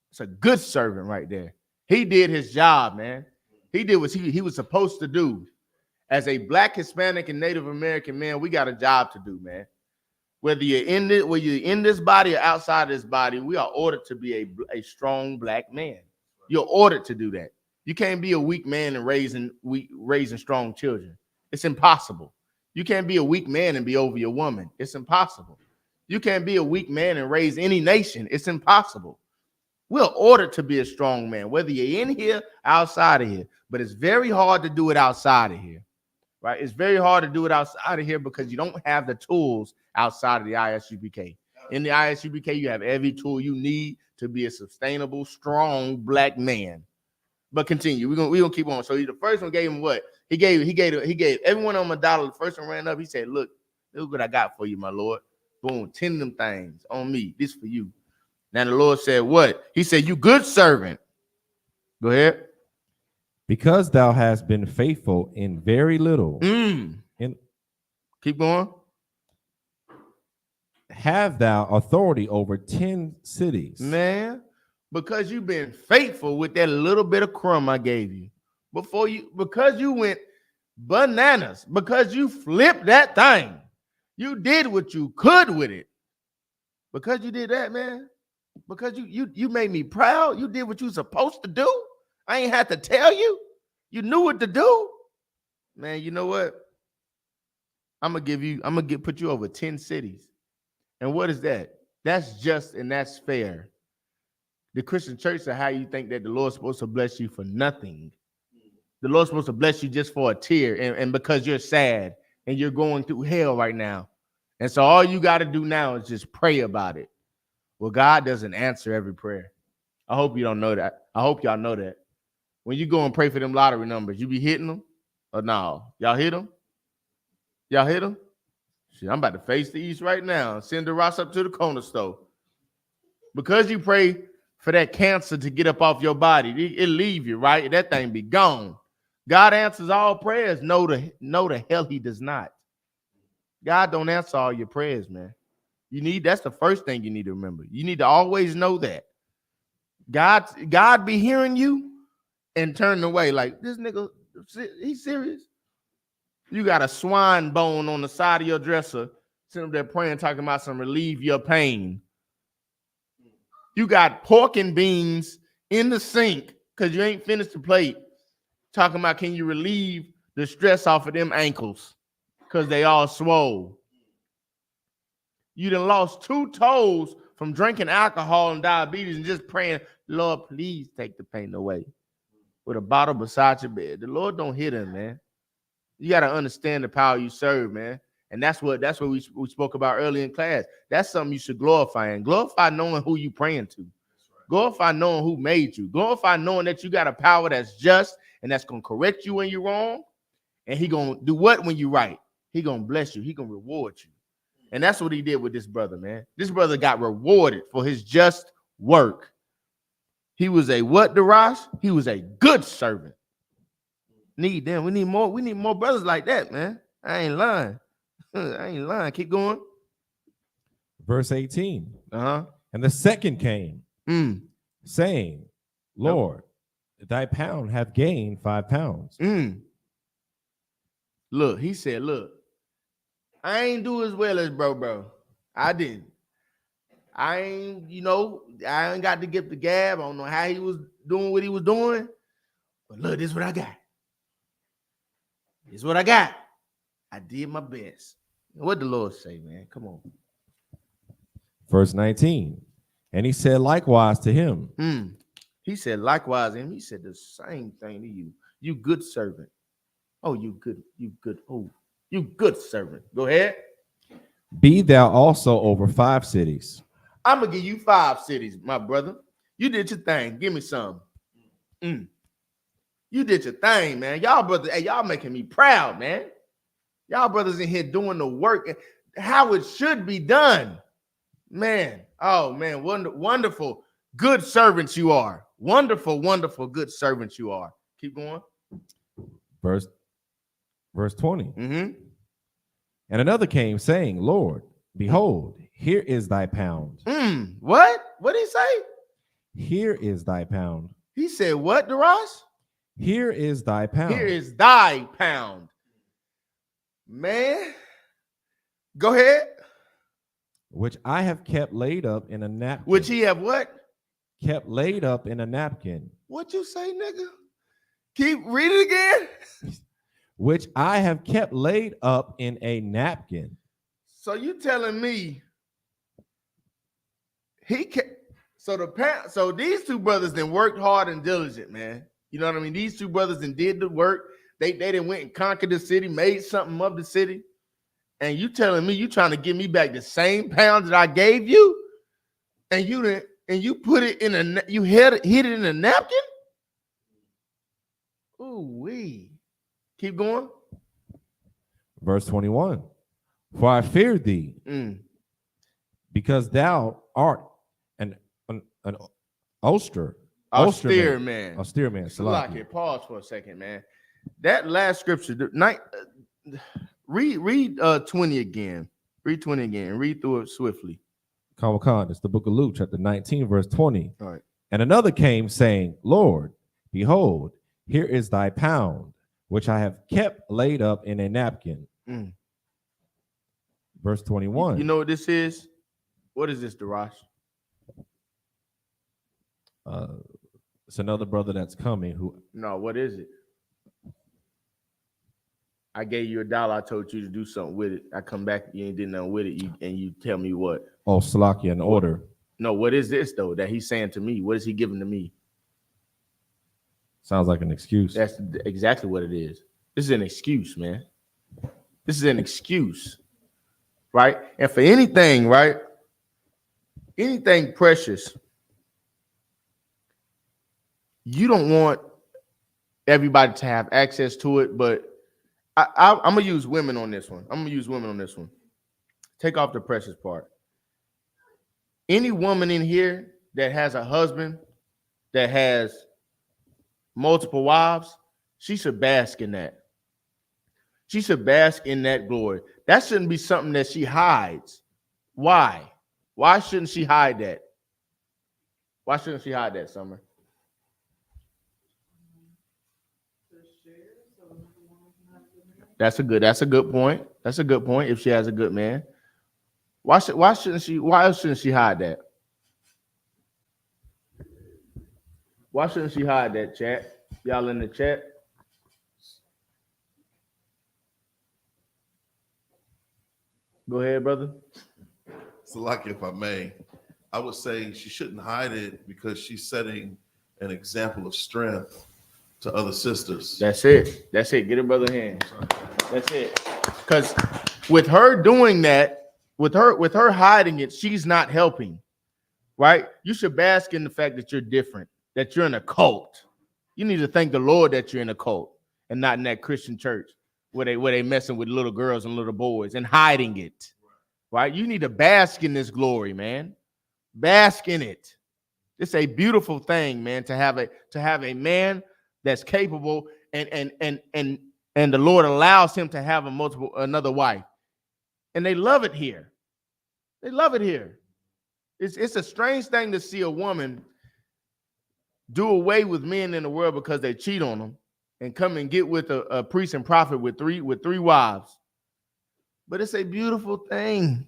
It's a good servant right there. He did his job, man. He did what he was supposed to do. As a Black, Hispanic, and Native American man, we got a job to do, man. Whether you're in this body or outside this body, we are ordered to be a strong Black man. You're ordered to do that. You can't be a weak man and raising strong children. It's impossible. You can't be a weak man and be over your woman. It's impossible. You can't be a weak man and raise any nation. It's impossible. We're ordered to be a strong man, whether you're in here, outside of here. But it's very hard to do it outside of here, right? It's very hard to do it outside of here because you don't have the tools outside of the I.S.U.P.K. In the I.S.U.P.K, you have every tool you need to be a sustainable, strong Black man. But continue. We're gonna keep on. So the first one gave him what? He gave everyone on $1. The first one ran up. He said, look what I got for you, my Lord. Boom, 10 of them things on me. This for you. Now the Lord said, what? He said, you good servant. Go ahead. Because thou hast been faithful in very little. Keep going. have thou authority over 10 cities. Man, because you've been faithful with that little bit of crumb I gave you. Because you went bananas, because you flipped that thing. You did what you could with it. Because you did that, man. Because you made me proud. You did what you were supposed to do. I ain't had to tell you. You knew what to do. Man, you know what? I'm gonna put you over 10 cities. And what is that? That's just and that's fair. The Christian church said, how you think that the Lord's supposed to bless you for nothing? The Lord's supposed to bless you just for a tear and because you're sad and you're going through hell right now. And so all you got to do now is just pray about it. Well, God doesn't answer every prayer. I hope you don't know that. I hope y'all know that. When you go and pray for them lottery numbers, you be hitting them or no? Y'all hit them? Y'all hit them? Shit, I'm about to face the east right now. Send the Ross up to the corner store. Because you pray for that cancer to get up off your body, it'll leave you, right? That thing be gone. God answers all prayers. No, the hell he does not. God don't answer all your prayers, man. That's the first thing you need to remember. You need to always know that. God be hearing you and turning away like, this nigga, he's serious. You got a swine bone on the side of your dresser, sitting up there praying, talking about some relieve your pain. You got pork and beans in the sink because you ain't finished the plate, talking about can you relieve the stress off of them ankles because they all swole. You done lost 2 toes from drinking alcohol and diabetes and just praying, Lord, please take the pain away, with a bottle beside your bed. The Lord don't hit him, man. You got to understand the power you serve, man. And that's what we spoke about earlier in class. That's something you should glorify. And glorify knowing who you praying to. Glorify knowing who made you. Glorify knowing that you got a power that's just and that's going to correct you when you're wrong. And he going to do what when you're right? He going to bless you. He going to reward you. And that's what he did with this brother, man. This brother got rewarded for his just work. He was a what, Darash? He was a good servant. We need more brothers like that, man. I ain't lying. Keep going. Verse 18. And the second came, saying, Lord, thy pound hath gained 5 pounds. Look, he said, look, I ain't do as well as bro. I didn't. I ain't got to get the gab. I don't know how he was doing what he was doing. But look, this is what I got. This is what I got. I did my best. What the Lord say, man? Come on. Verse 19. And he said likewise to him. He said likewise to him. He said the same thing to you. You good servant. Oh, you good servant. Go ahead. Be thou also over 5 cities. I'm going to give you 5 cities, my brother. You did your thing. Give me some. You did your thing, man. Y'all brothers, hey, y'all making me proud, man. Y'all brothers in here doing the work how it should be done. Man, oh, man, wonderful, good servants you are. Wonderful, good servants you are. Keep going. Verse 20. And another came saying, Lord, behold, here is thy pound. What? What did he say? Here is thy pound. He said what, Darash? Here is thy pound. Here is thy pound. Man, go ahead. Which I have kept laid up in a napkin. Which he have what? Kept laid up in a napkin. What you say, nigga? Read it again. Which I have kept laid up in a napkin. So you telling me so these 2 brothers then worked hard and diligent, man. You know what I mean? These 2 brothers then did the work. They done went and conquered the city, made something of the city. And you telling me you trying to give me back the same pound that I gave you? And you put it in you hid it in a napkin? Ooh wee. Keep going. Verse 21. For I feared thee, because thou art an austere man. Austere man. Salaki. Pause for a second, man. That last scripture, read 20 again. Read 20 again. Read through it swiftly. It's the book of Luke, chapter 19, verse 20. All right. And another came saying, Lord, behold, here is thy pound, which I have kept laid up in a napkin. Verse 21. You know what this is? What is this, Darash? It's another brother that's coming who. No, what is it? I gave you $1. I told you to do something with it. I come back, you ain't did nothing with it, and you tell me what? Oh, Salakia, an order. No, what is this though that he's saying to me? What is he giving to me? Sounds like an excuse. That's exactly what it is. This is an excuse, man. This is an excuse, right? And for anything, right? Anything precious, you don't want everybody to have access to it, but I'm gonna use women on this one. Take off the precious part. Any woman in here that has a husband that has multiple wives, she should bask in that. She should bask in that glory. That shouldn't be something that she hides. Why? Why shouldn't she hide that? Why shouldn't she hide that, Summer? That's a good point. That's a good point. If she has a good man, why shouldn't she hide that? Why shouldn't she hide that, chat? Y'all in the chat? Go ahead, brother. So, like, if I may, I would say she shouldn't hide it because she's setting an example of strength to other sisters. That's it. Get her brother hand. That's it. Because with her doing that, with her hiding it, she's not helping, right? You should bask in the fact that you're different, that you're in a cult. You need to thank the Lord that you're in a cult and not in that Christian church where they messing with little girls and little boys and hiding it, right? You need to bask in this glory, man. Bask in it. It's a beautiful thing, man, to have a man that's capable and the Lord allows him to have another wife. And they love it here. They love it here. It's a strange thing to see a woman do away with men in the world because they cheat on them and come and get with a priest and prophet with three wives. But it's a beautiful thing.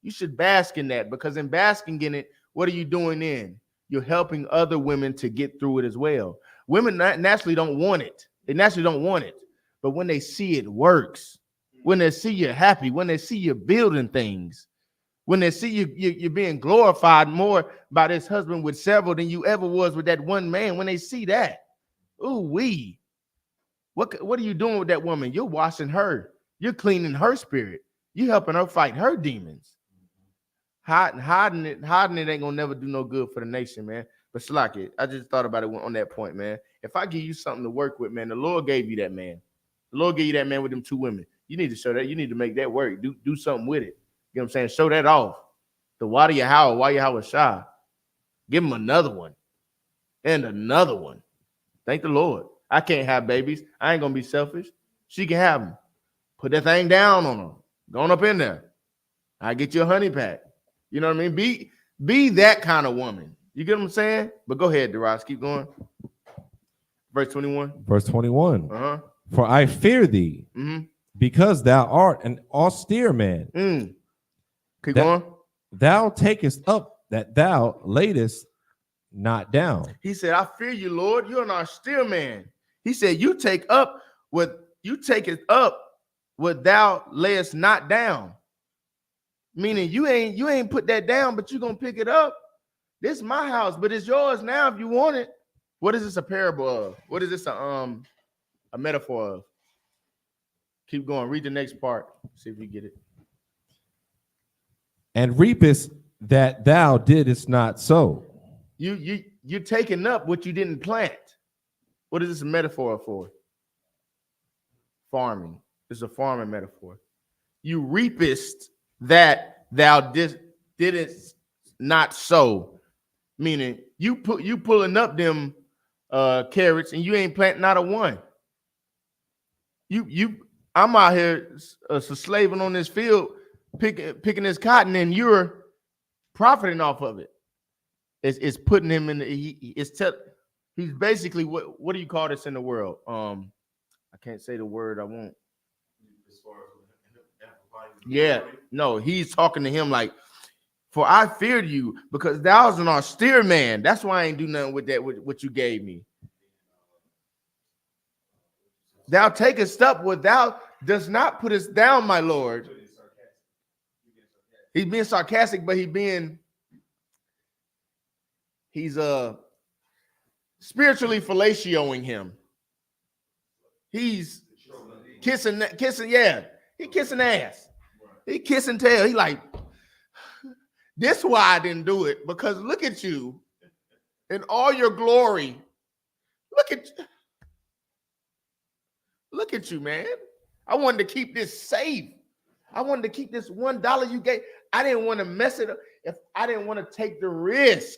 You should bask in that, because in basking in it, what are you doing then? You're helping other women to get through it as well. Women naturally don't want it. They naturally don't want it. But when they see it works, when they see you happy, when they see you building things, when they see you're being glorified more by this husband with several than you ever was with that one man, when they see that, what are you doing with that woman? You're washing her. You're cleaning her spirit. You're helping her fight her demons. Hiding it ain't gonna never do no good for the nation, man. But Slack, I just thought about it on that point, man. If I give you something to work with, man, the Lord gave you that man. The Lord gave you that man with them two women. You need to show that. You need to make that work. Do something with it. You know what I'm saying? Show that off. The YAHANNA shy. Give him another one. And another one. Thank the Lord. I can't have babies. I ain't gonna be selfish. She can have them. Put that thing down on her. Going up in there. I get you a honey pack. You know what I mean? Be that kind of woman. You get what I'm saying? But go ahead, DeRoss. Keep going. Verse 21. Verse 21. For I fear thee, because thou art an austere man. Keep going. Thou takest up that thou layest not down. He said, I fear you, Lord. You're an austere man. He said, you take it up what thou layest not down. Meaning you ain't put that down, but you're gonna pick it up. This is my house, but it's yours now if you want it. What is this a parable of? What is this a metaphor of? Keep going. Read the next part. See if you get it. And reapest that thou didst not sow. You're taking up what you didn't plant. What is this a metaphor for? Farming. This is a farming metaphor. You reapest that thou didn't not sow. Meaning you pulling up them carrots and you ain't planting not a one. I'm out here slaving on this field picking his cotton, and you're profiting off of it. It's putting him in he's basically what do you call this in the world? I can't say the word I want. Yeah, no, he's talking to him like, for I feared you because thou was an austere man. That's why I ain't do nothing with that, with what you gave me. Thou takest up what thou does not put us down, my Lord. He's being sarcastic, but he's spiritually fellatioing him. He's kissing, yeah. He kissing ass. He kissing tail. He like, this why I didn't do it, because look at you in all your glory. Look at you, man. I wanted to keep this safe. I wanted to keep this $1 you gave. I didn't want to mess it up. If I didn't want to take the risk,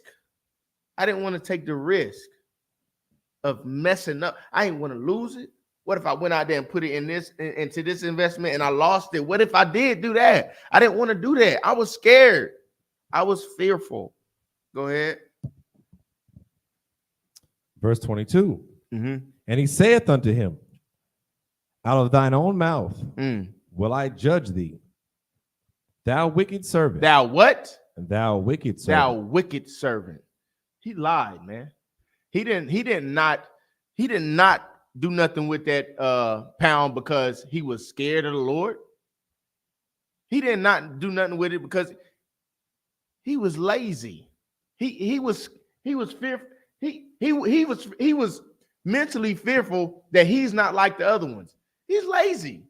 I didn't want to take the risk of messing up. I didn't want to lose it. What if I went out there and put it into this investment and I lost it? What if I did do that? I didn't want to do that. I was scared. I was fearful. Go ahead. Verse 22. Mm-hmm. And he saith unto him, out of thine own mouth will I judge thee, thou wicked servant. Thou what? Thou wicked servant. Thou wicked servant. He lied, man. He did not do nothing with that pound because he was scared of the Lord. He did not do nothing with it because he was lazy. He was fearful. He was mentally fearful that he's not like the other ones. He's lazy.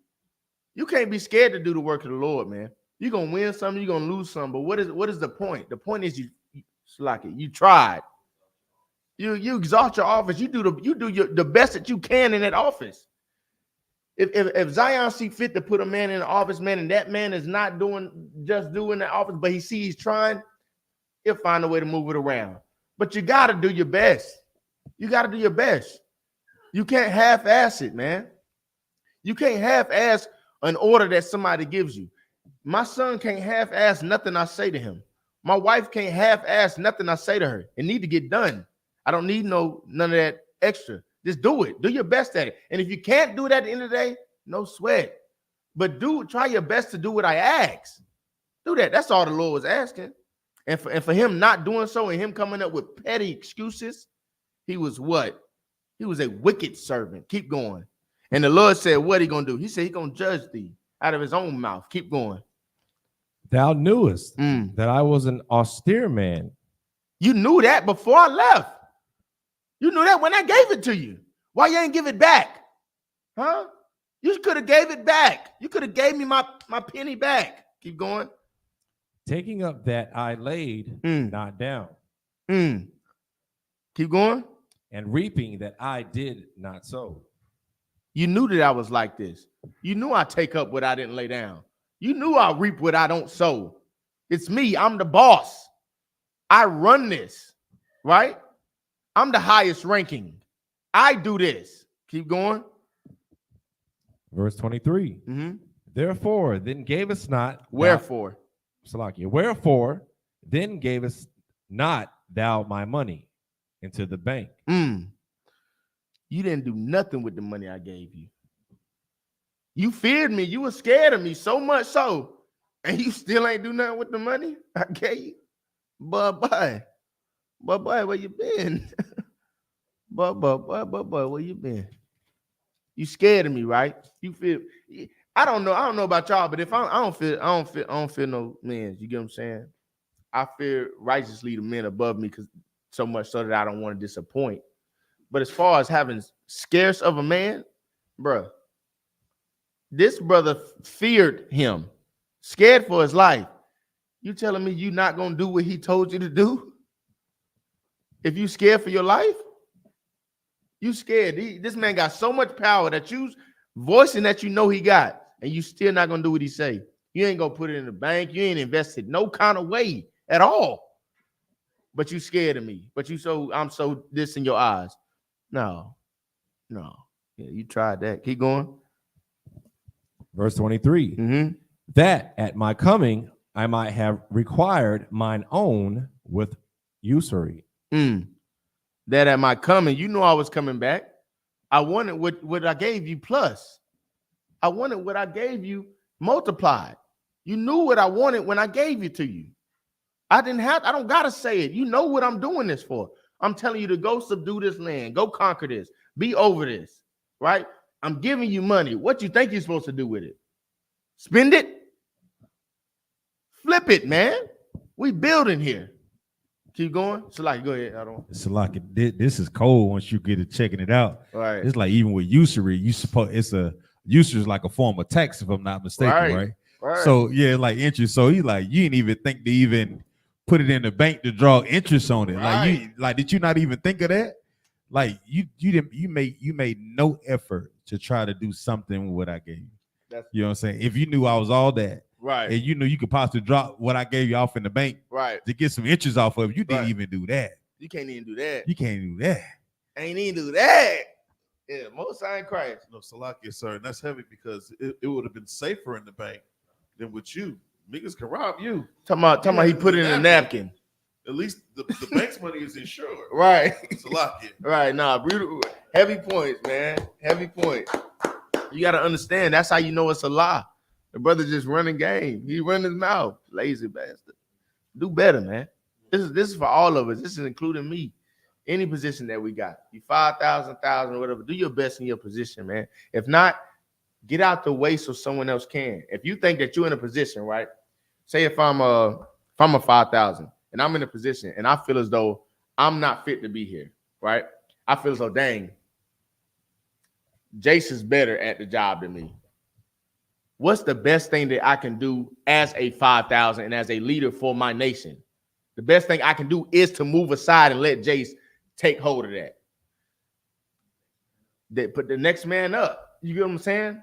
You can't be scared to do the work of the Lord, man. You're gonna win some, you're gonna lose some. But what is the point? The point is you tried. You exalt your office. You do the best that you can in that office. If Zion see fit to put a man in the office, man, and that man is not doing that office, but he sees he's trying, he'll find a way to move it around. But you got to do your best. You got to do your best. You can't half-ass it, man. You can't half-ass an order that somebody gives you. My son can't half-ass nothing I say to him. My wife can't half-ass nothing I say to her. It need to get done. I don't need none of that extra. Just do it. Do your best at it. And if you can't do it at the end of the day, no sweat. But try your best to do what I ask. Do that. That's all the Lord was asking. And for him not doing so and him coming up with petty excuses, he was what? He was a wicked servant. Keep going. And the Lord said, what he going to do? He said, he's going to judge thee out of his own mouth. Keep going. Thou knewest that I was an austere man. You knew that before I left. You knew that when I gave it to you. Why you ain't give it back? Huh? You could have gave it back. You could have gave me my penny back. Keep going. Taking up that I laid not down. Keep going. And reaping that I did not sow. You knew that I was like this. You knew I take up what I didn't lay down. You knew I reap what I don't sow. It's me. I'm the boss. I run this, right? I'm the highest ranking. I do this. Keep going. Verse 23. Therefore, then gave us not. Wherefore? Salakia. Wherefore, then gave us not thou my money into the bank. You didn't do nothing with the money I gave you. You feared me. You were scared of me so much so, and you still ain't do nothing with the money I gave you. Bye-bye. Bye-bye, where you been? Bye-bye, where you been? You scared of me, right? You feel, I don't know about y'all, but if I don't feel no men. You get what I'm saying? I fear righteously the men above me, because so much so that I don't want to disappoint. But as far as having scarce of a man, bruh, this brother feared him, scared for his life. You telling me you not gonna do what he told you to do? If you scared for your life, you scared. This man got so much power that you voicing that you know he got, and you still not gonna do what he say. You ain't gonna put it in the bank. You ain't invested no kind of way at all. But you scared of me. But I'm so this in your eyes. No. Yeah, you tried that. Keep going. Verse 23. that at my coming I might have required mine own with usury. That at my coming, you know I was coming back. I wanted what I gave you plus. I wanted what I gave you multiplied. You knew what I wanted when I gave it to you. I don't gotta say it. You know what I'm doing this for. I'm telling you to go subdue this land, go conquer this, be over this, right? I'm giving you money. What you think you're supposed to do with it? Spend it? Flip it, man. We building here. Keep going. Salaki, go ahead. Salaki, this is cold once you get it checking it out. Right. It's like even with usury, usury is like a form of tax, if I'm not mistaken, right? So yeah, like interest. So he like you didn't even think to even put it in the bank to draw interest on it. Like did you not even think of that? Like you made no effort to try to do something with what I gave you. You know what I'm saying? If you knew I was all that, right, and you knew you could possibly drop what I gave you off in the bank, right, to get some interest off of it, you didn't even do that. You can't even do that. You can't do that. Ain't even do that. Yeah, most I in Christ. No, Salakia, sir, and that's heavy because it would have been safer in the bank than with you. Niggas can rob you. Talking about he put it in a napkin. At least the bank's money is insured. Right. Salakia. Right. Nah, brutal. Heavy points, man. Heavy points. You got to understand. That's how you know it's a lie. The brother just running game. He run his mouth. Lazy bastard. Do better, man. This is for all of us. This is including me. Any position that we got. You 5,000, 1,000, whatever. Do your best in your position, man. If not, get out the way so someone else can. If you think that you're in a position, right? Say if I'm a 5,000 and I'm in a position and I feel as though I'm not fit to be here, right? I feel as though, dang, Jace is better at the job than me. What's the best thing that I can do as a 5,000 and as a leader for my nation? The best thing I can do is to move aside and let Jace take hold of that. They put the next man up. You get what I'm saying?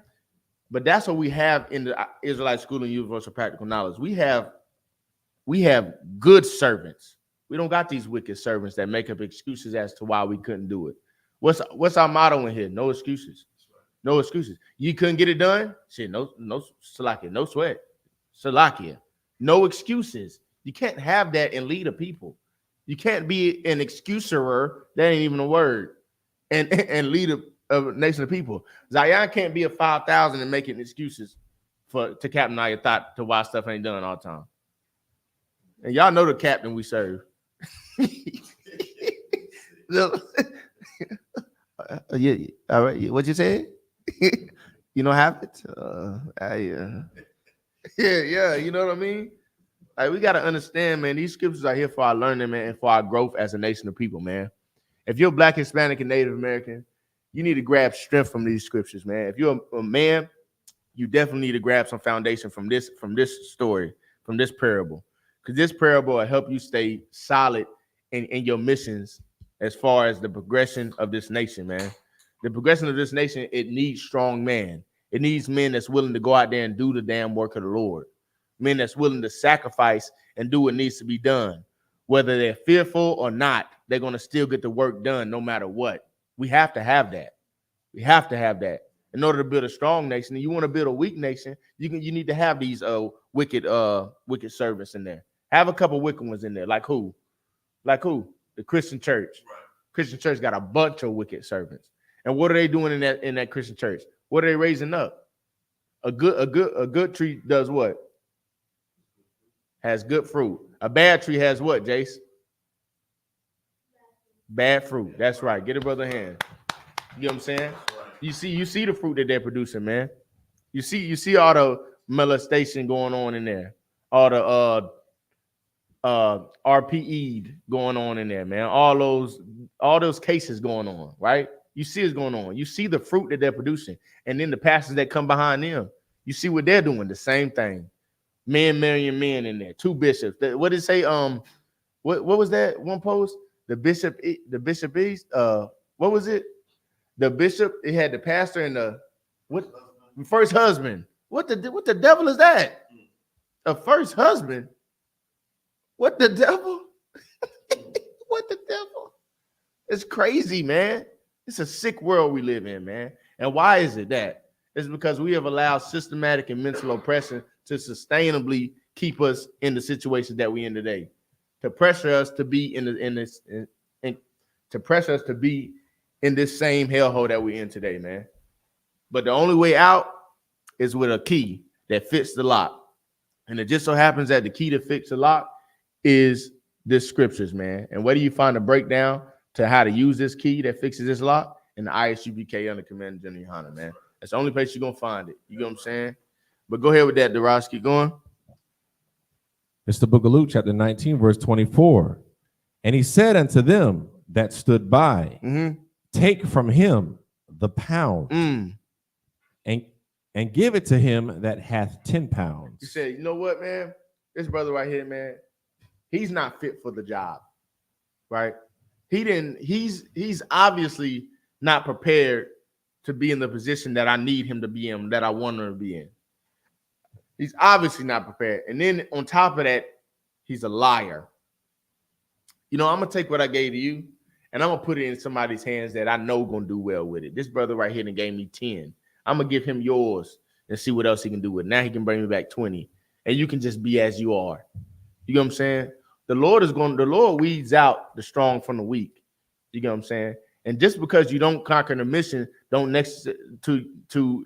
But that's what we have in the Israelite School and Universal Practical Knowledge. We have good servants. We don't got these wicked servants that make up excuses as to why we couldn't do it. What's our motto in here? No excuses. No excuses. You couldn't get it done? Shit, no Salakia, no sweat. Salakia. No excuses. You can't have that and lead a people. You can't be an excuser. That ain't even a word. And lead a nation of people. Zion can't be a 5,000 and making excuses to Captain Ayatat to why stuff ain't done all the time. And y'all know the captain we serve. Yeah, all right. What you say? You don't have it? Yeah, you know what I mean? Like, we got to understand, man, these scriptures are here for our learning, man, and for our growth as a nation of people, man. If you're Black, Hispanic, and Native American, you need to grab strength from these scriptures, man. If you're a man, you definitely need to grab some foundation from this story, from this parable. Because this parable will help you stay solid in your missions as far as the progression of this nation, man. The progression of this nation, it needs strong men. It needs men that's willing to go out there and do the damn work of the Lord. Men that's willing to sacrifice and do what needs to be done. Whether they're fearful or not, they're going to still get the work done no matter what. We have to have that. We have to have that. In order to build a strong nation, and you want to build a weak nation, you need to have these wicked servants in there. Have a couple wicked ones in there. Like who? Like who? The Christian church. Right. Christian church got a bunch of wicked servants. And what are they doing in that Christian church? What are they raising up? A good tree does what? Has good fruit. A bad tree has what, Jace? Bad fruit. That's right. Get a brother a hand. You know what I'm saying? You see the fruit that they're producing, man. You see all the molestation going on in there. All the RPE going on in there, man. All those cases going on, right? You see it's going on. You see the fruit that they're producing. And then the pastors that come behind them, you see what they're doing, the same thing. Men marrying men in there, 2 bishops. What did it say? What was that one post? The bishop is what was it? The bishop, it had the pastor and the first husband. What the devil is that? A first husband? What the devil? What the devil? It's crazy, man. It's a sick world we live in, man. And why is it that? It's because we have allowed systematic and mental oppression to sustainably keep us in the situation that we in today, to pressure us to be to pressure us to be in this same hellhole that we're in today, man. But the only way out is with a key that fits the lock. And it just so happens that the key to fix the lock is the scriptures, man. And where do you find a breakdown to how to use this key that fixes this lock? In the I.S.U.P.K under Commander General YAHANNA, man. That's the only place you're going to find it. You know what I'm saying? But go ahead with that, Daraz. Keep going. It's the book of Luke, chapter 19, verse 24. And he said unto them that stood by, take from him the pound and give it to him that hath 10 pounds. He said, you know what, man? This brother right here, man, he's not fit for the job, right? He's obviously not prepared to be in the position that I need him to be in, that I want him to be in. He's obviously not prepared. And then on top of that, he's a liar. You know, I'm going to take what I gave to you, and I'm going to put it in somebody's hands that I know going to do well with it. This brother right here gave me 10. I'm going to give him yours and see what else he can do with it. Now he can bring me back 20. And you can just be as you are. You know what I'm saying? The Lord weeds out the strong from the weak. You know what I'm saying? And just because you don't conquer the mission, don't to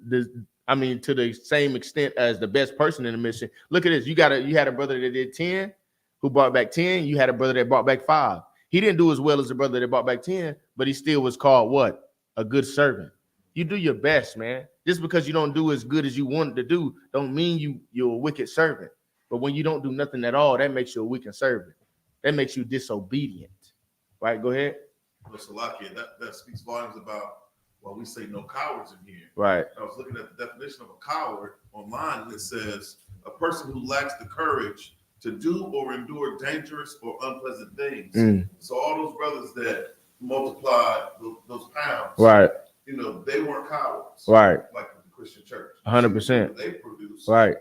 the same extent as the best person in the mission. Look at this. You had a brother that did 10 who brought back 10. You had a brother that brought back 5. He didn't do as well as the brother that brought back 10, but he still was called what? A good servant. You do your best, man. Just because you don't do as good as you wanted to do, don't mean you're a wicked servant. But when you don't do nothing at all, that makes you a wicked servant. That makes you disobedient. Right? Go ahead. Well, Salakia, that speaks volumes about why we say no cowards in here. Right. I was looking at the definition of a coward online, and it says a person who lacks the courage to do or endure dangerous or unpleasant things. So all those brothers that multiplied those pounds, right? You know, they weren't cowards, right? Like the Christian church, 100%. They produced, right?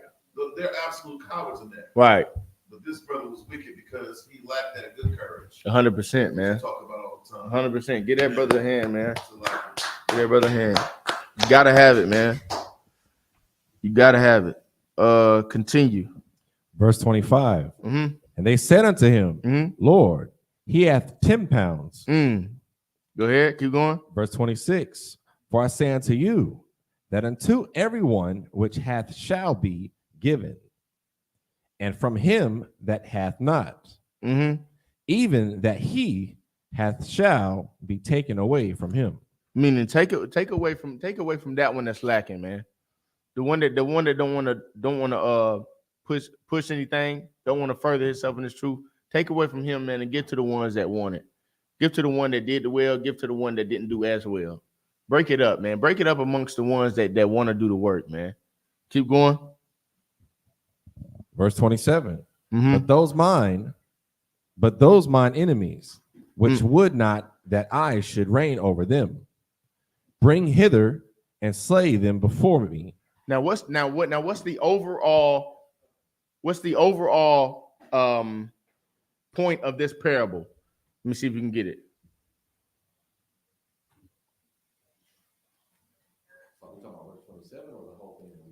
They're absolute cowards in that, right? But this brother was wicked because he lacked that good courage. 100%, man. Talk about all the time. 100%. Get that brother a hand, man. Get that brother a hand. You gotta have it, man. You gotta have it. Continue. Verse 25. And they said unto him, Lord, he hath 10 pounds. Go ahead, keep going. Verse 26. For I say unto you that unto everyone which hath shall be given, and from him that hath not, even that he hath shall be taken away from him. Meaning take away from that one that's lacking, man. The one that don't want to push anything, don't want to further himself in his truth. Take away from him, man, and give to the ones that want it. Give to the one that did well. Give to the one that didn't do as well. Break it up, man. Break it up amongst the ones that want to do the work, man. Keep going. Verse 27. But those mine enemies, which would not that I should reign over them, bring hither and slay them before me. Now what's the overall point of this parable? Let me see if you can get it.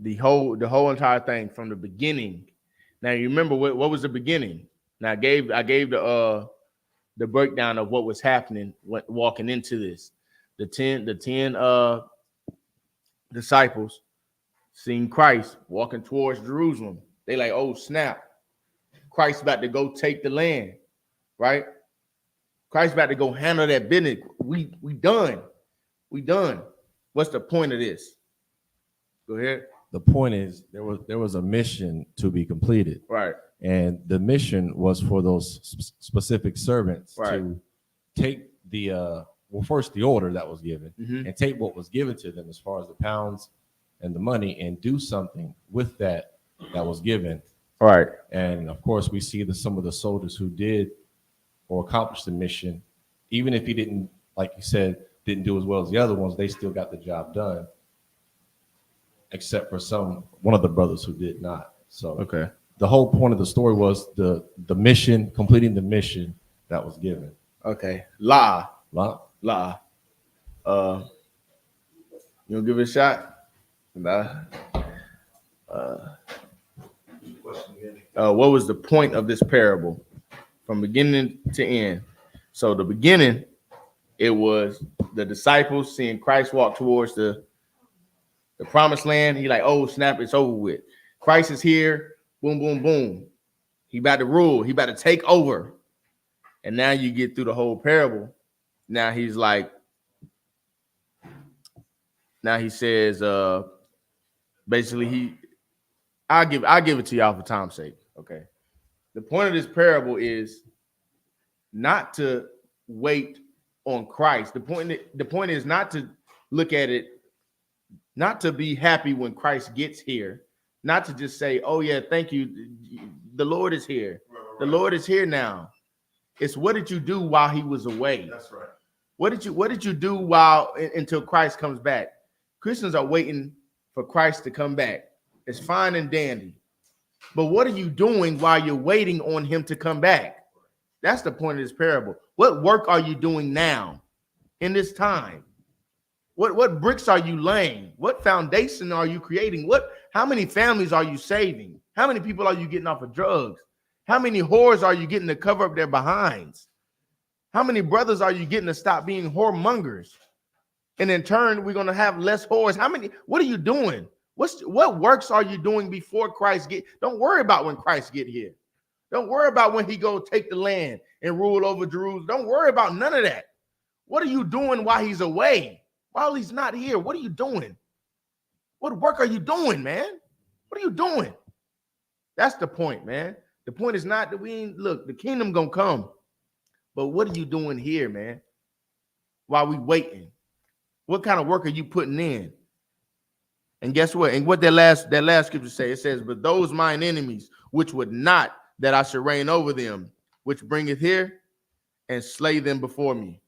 The whole entire thing from the beginning. Now you remember what was the beginning? Now I gave the breakdown of what was happening walking into this. The 10 disciples seeing Christ walking towards Jerusalem. They like, oh snap, Christ about to go take the land, right? Christ about to go handle that business. We done. What's the point of this? Go ahead. The point is there was a mission to be completed, right? And the mission was for those specific servants to take the first the order that was given and take what was given to them as far as the pounds and the money and do something with that was given, right? And of course, we see some of the soldiers who did or accomplished the mission, even if he didn't, like you said, didn't do as well as the other ones, they still got the job done. Except for one of the brothers who did not. So the whole point of the story was the mission, completing the mission that was given. Okay. La. You wanna give it a shot? Nah. what was the point of this parable from beginning to end. So the beginning, it was the disciples seeing Christ walk towards the promised land. He like, oh snap, it's over with. Christ is here. Boom, boom, boom. He about to rule. He about to take over. And now you get through the whole parable. Now he's like, now he says, basically I'll give it to y'all for time's sake. Okay. The point of this parable is not to wait on Christ. The point is not to look at it, not to be happy when Christ gets here, not to just say, oh yeah, thank you. The Lord is here. The Lord is here now. It's what did you do while he was away? That's right. What did you do while until Christ comes back? Christians are waiting for Christ to come back. It's fine and dandy. But what are you doing while you're waiting on him to come back? That's the point of this parable. What work are you doing now in this time? What bricks are you laying? What foundation are you creating? How many families are you saving? How many people are you getting off of drugs? How many whores are you getting to cover up their behinds? How many brothers are you getting to stop being whoremongers? And in turn, we're going to have less whores. What are you doing? What works are you doing before Christ get? Don't worry about when Christ get here. Don't worry about when he go take the land and rule over Jerusalem. Don't worry about none of that. What are you doing while he's away? While he's not here, what are you doing? What work are you doing, man? What are you doing? That's the point, man. The point is not that look, the kingdom gonna come. But what are you doing here, man? While we waiting? What kind of work are you putting in? And guess what? And what that last scripture say? It says, but those mine enemies, which would not that I should reign over them, which bringeth here and slay them before me.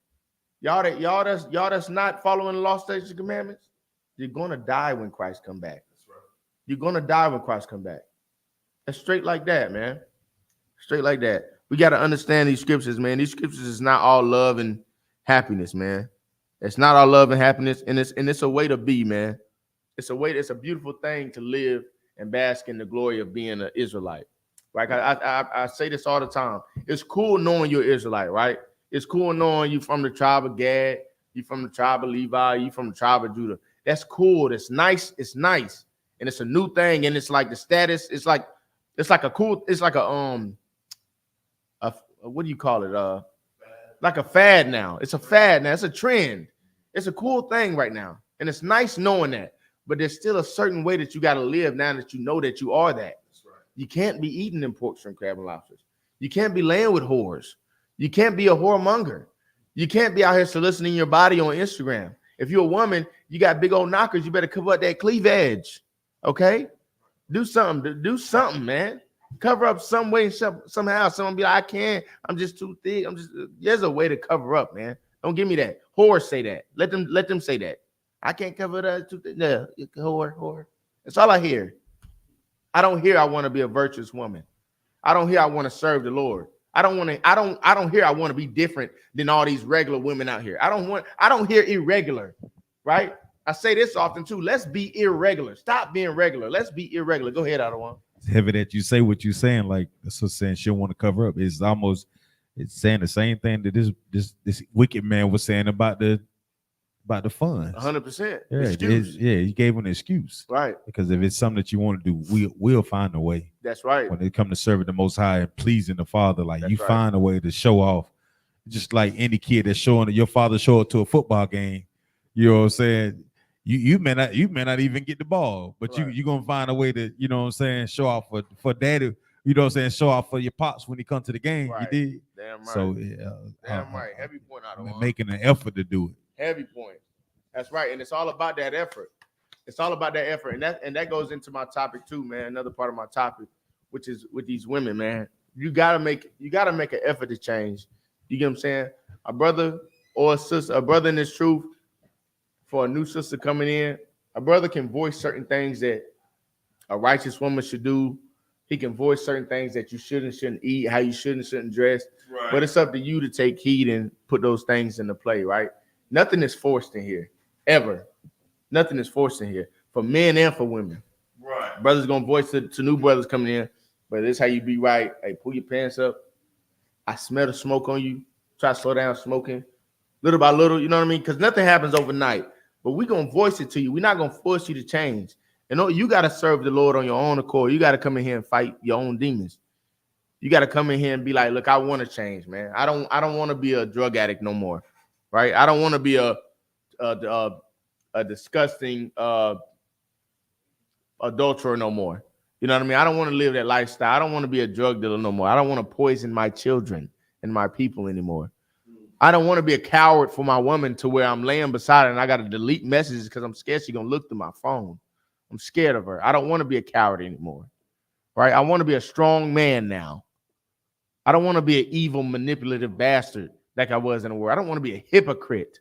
Y'all that's not following the law, statutes, and commandments, you're gonna die when Christ come back. That's right. You're gonna die when Christ come back. That's straight like that, man. Straight like that. We got to understand these scriptures, man. These scriptures is not all love and happiness, man. It's not all love and happiness, and it's a way to be, man. It's a beautiful thing to live and bask in the glory of being an Israelite. Like I say this all the time. It's cool knowing you're Israelite, right? It's cool knowing you from the tribe of Gad, you from the tribe of Levi, you from the tribe of Judah. That's cool. That's nice. It's nice, and it's a new thing, and it's like the status. It's like a cool. It's like a what do you call it? Like a fad now. It's a fad now. It's a trend. It's a cool thing right now, and it's nice knowing that. But there's still a certain way that you got to live now that you know that you are that. That's right. You can't be eating them pork, shrimp, crab, and lobsters. You can't be laying with whores. You can't be a whoremonger. You can't be out here soliciting your body on Instagram. If you're a woman, you got big old knockers. You better cover up that cleavage. Okay? Do something, man. Cover up some way, somehow. Someone be like, I can't. I'm just too thick. There's a way to cover up, man. Don't give me that. Whores say that. Let them say that. I can't cover that. No, whore. That's all I hear. I don't hear I want to be a virtuous woman. I don't hear I want to serve the Lord. I don't hear I want to be different than all these regular women out here. I don't hear irregular, right? I say this often too. Let's be irregular. Stop being regular. Let's be irregular. Go ahead, Adawan. It's heavy that you say what you're saying. Like that's saying she don't want to cover up. It's saying the same thing that this wicked man was saying about the funds. 100%. Yeah, he gave an excuse. Right. Because if it's something that you want to do, we'll find a way. That's right. When it comes to serving the Most High and pleasing the Father, like That's you right. find a way to show off. Just like any kid that's showing your father show up to a football game, you know what I'm saying? You may not even get the ball, but right. you're gonna find a way to, you know what I'm saying, show off for daddy, you know what I'm saying, show off for your pops when he come to the game. Right. You did. Damn right. So damn right. Heavy point out of making an effort to do it. Heavy point. That's right. And it's all about that effort. It's all about that effort. And that goes into my topic too, man. Another part of my topic, which is with these women, man. You gotta make an effort to change. You get what I'm saying? A brother or a sister, a brother in this truth, for a new sister coming in, a brother can voice certain things that a righteous woman should do. He can voice certain things that you shouldn't eat, how you shouldn't dress. Right. But it's up to you to take heed and put those things into play, right? Nothing is forced in here, ever. Nothing is forced in here for men and for women. Right. Brothers gonna voice to new brothers coming in, But this how you be right. Hey, pull your pants up. I smell the smoke on you. Try to slow down smoking. Little by little, you know what I mean? Because nothing happens overnight. But we're going to voice it to you. We're not going to force you to change. You know, you got to serve the Lord on your own accord. You got to come in here and fight your own demons. You got to come in here and be like, look, I want to change, man. I don't want to be a drug addict no more, right? I don't want to be a disgusting adulterer no more. You know what I mean? I don't want to live that lifestyle. I don't want to be a drug dealer no more. I don't want to poison my children and my people anymore. I don't want to be a coward for my woman to where I'm laying beside her and I got to delete messages because I'm scared she's going to look through my phone. I'm scared of her. I don't want to be a coward anymore, right? I want to be a strong man now. I don't want to be an evil, manipulative bastard like I was in the world. I don't want to be a hypocrite.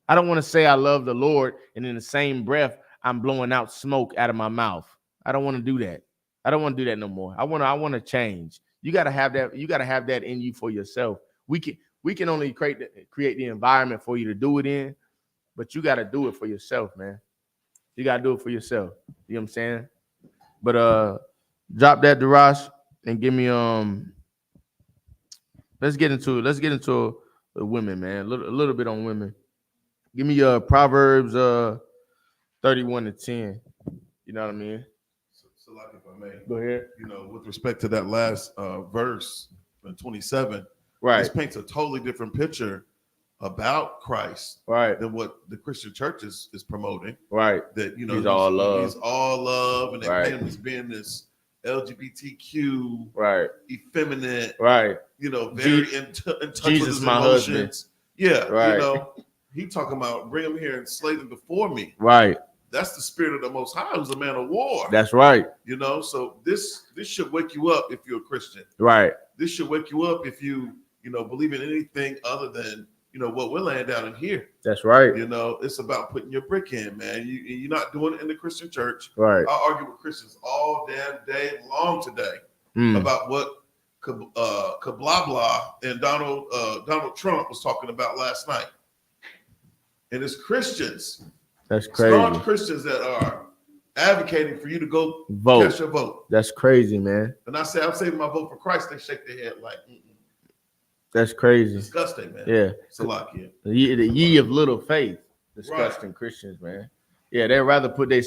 I don't want to say I love the Lord and in the same breath, I'm blowing out smoke out of my mouth. I don't want to do that. I don't want to do that no more. I want to change. You got to have that. You got to have that in you for yourself. We can only create the environment for you to do it in, but you got to do it for yourself, man. You got to do it for yourself. You know what I'm saying? But drop that, Darash, and give me let's get into the women, man. A little bit on women. Give me Proverbs 31:10. You know what I mean? So like if I may, go ahead. You know, with respect to that last verse, 27, right? This paints a totally different picture about Christ, right, than what the Christian church is promoting, right? That you know he's all love. He's all love, and they right. paint him as being this LGBTQ, right, effeminate, right? You know, very in touch Jesus, with his my emotions. husband. Yeah, right. You know, he talking about bring him here and slay them before me. Right. That's the spirit of the Most High, who's a man of war. That's right. You know, so this should wake you up if you're a Christian. Right. This should wake you up if you believe in anything other than what we're laying down in here. That's right. You know, it's about putting your brick in, man. You're not doing it in the Christian church. Right. I argue with Christians all damn day long today about what Kabla and Donald Trump was talking about last night. And it's Christians. That's crazy. Staunch Christians that are advocating for you to go vote. Cast your vote. That's crazy, man. And I say I'm saving my vote for Christ. They shake their head like, That's crazy. Disgusting, man. Yeah. It's a lot, kid. The ye of little faith. Disgusting Christians, man. Yeah, they'd rather put their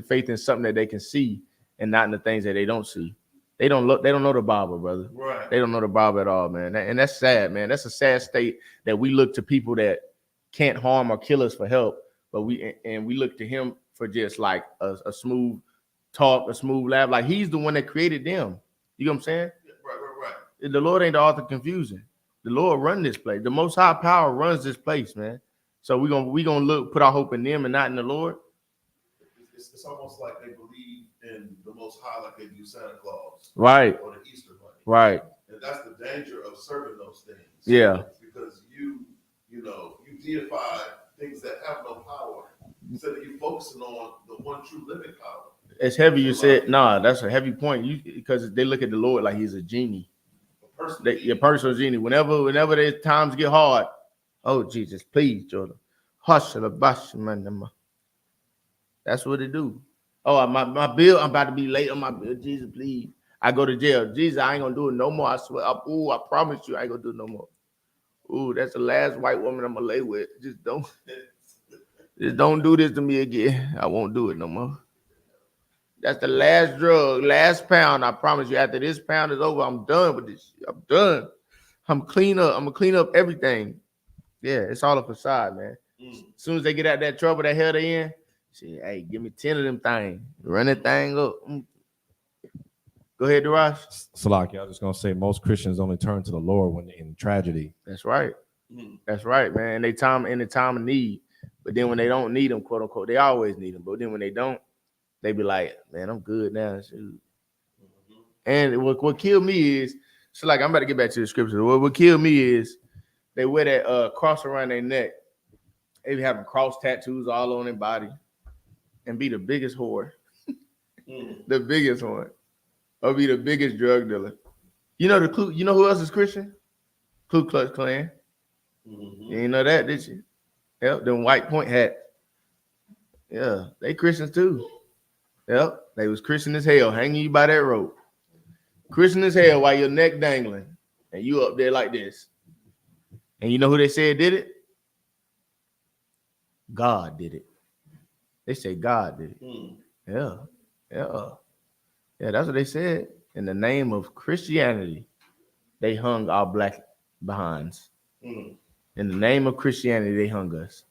faith in something that they can see and not in the things that they don't see. They don't know the Bible, brother. Right. They don't know the Bible at all, man. And that's sad, man. That's a sad state that we look to people that can't harm or kill us for help, but we look to him for just like a smooth talk, a smooth laugh. Like he's the one that created them. You know what I'm saying? Right. The Lord ain't the author of confusion. The Lord run this place. The Most High Power runs this place, man. So we're gonna put our hope in them and not in the Lord. It's almost like they believe in the Most High like they do Santa Claus, right? Or the Easter Bunny, right? And that's the danger of serving those things. Yeah, because you deify things that have no power instead of you focusing on the one true living power. It's heavy. You said, nah, that's a heavy point. Because they look at the Lord like he's a genie. Your personal genie. Whenever their times get hard, oh Jesus, please, Jordan, hush the bash, man. That's what they do. Oh, my bill, I'm about to be late on my bill. Jesus, please. I go to jail. Jesus, I ain't gonna do it no more. I swear. I promise you, I ain't gonna do it no more. Ooh, that's the last white woman I'm gonna lay with. Just don't do this to me again. I won't do it no more. That's the last drug, last pound. I promise you, after this pound is over, I'm done with this shit. I'm done. I'm clean up. I'm gonna clean up everything. Yeah, it's all a facade, man. As soon as they get out that trouble, that hell they in, say, hey, give me 10 of them things. Run that thing up. Go ahead, Darash. Salaki, I was just gonna say most Christians only turn to the Lord when in tragedy. That's right. That's right, man. In the time of need. But then when they don't need them, quote unquote, they always need them. But then when they don't, they be like, man, I'm good now. And what killed me is, so like I'm about to get back to the scripture. What killed me is they wear that cross around their neck. They be having cross tattoos all on their body and be the biggest whore. The biggest one. Or be the biggest drug dealer. You know who else is Christian? Ku Klux Klan. You ain't know that, did you? Yep, them white point hats. Yeah, they Christians too. Yep, they was Christian as hell, hanging you by that rope. Christian as hell while your neck dangling, and you up there like this. And you know who they said did it? God did it. They say God did it. Yeah. Yeah, that's what they said. In the name of Christianity, they hung our black behinds. In the name of Christianity, they hung us.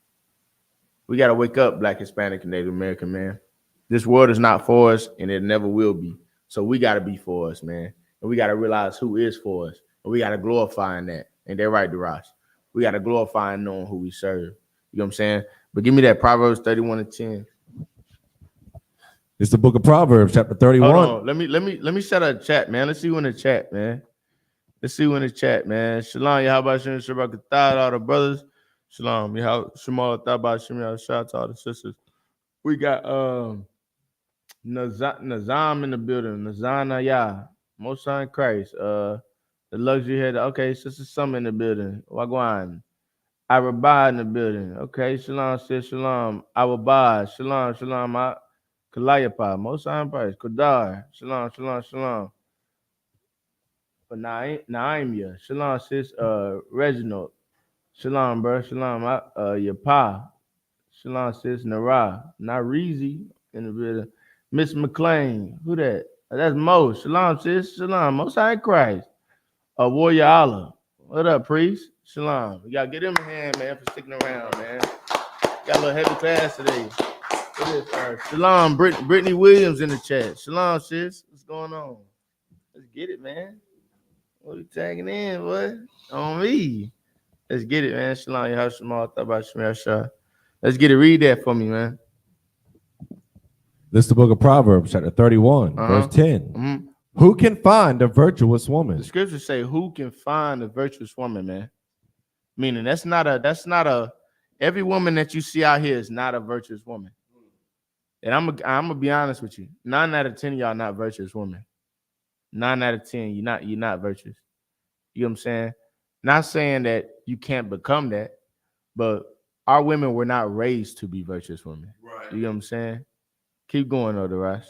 We got to wake up, Black, Hispanic, and Native American, man. This world is not for us, and it never will be. So we got to be for us, man. And we got to realize who is for us. And we got to glorify in that. Ain't that right, Darash? We got to glorify in knowing who we serve. You know what I'm saying? But give me that Proverbs 31:10. It's the book of Proverbs, chapter 31. Hold on. Let me shut up chat, man. Let's see who in the chat, man. Shalom, Yahweh Shem, Shabbat, all the brothers. Shalom, Yahweh Shemal, Thabah Shem, shout out to all the sisters. We got Nazam in the building, Nazana Yah, Most High in Christ. The luxury head. Okay, Sister Summer in the building. Wagwan. Arabah in the building. Okay, Shalom, sis, Shalom. Arabah, Shalom, Kalayapa, Most High in Christ. Kodar, Shalom. But Naimia, Shalom, sis, Reginald, Shalom, bro, Shalom, your pa, Shalom, sis, Narizi in the building, Miss McLean, who that? That's Mo, Shalom, sis, Shalom, Most High Christ, Warrior Allah, what up, priest? Shalom, we gotta get him a hand, man, for sticking around, man. Got a little heavy class today. Shalom, Brittany Williams in the chat. Shalom, sis, what's going on? Let's get it, man. What you tagging in, boy? On me. Let's get it, man. Shalom, Yahweh. Let's get it. Read that for me, man. This is the book of Proverbs, chapter 31, verse 10. Who can find a virtuous woman? The scriptures say, who can find a virtuous woman, man? Meaning that's not a every woman that you see out here is not a virtuous woman. And I'm gonna be honest with you. 9 out of 10 of y'all not virtuous women. 9 out of 10, you're not virtuous. You know what I'm saying? Not saying that you can't become that, but our women were not raised to be virtuous women. Right. You know what I'm saying? Keep going, though, Darash.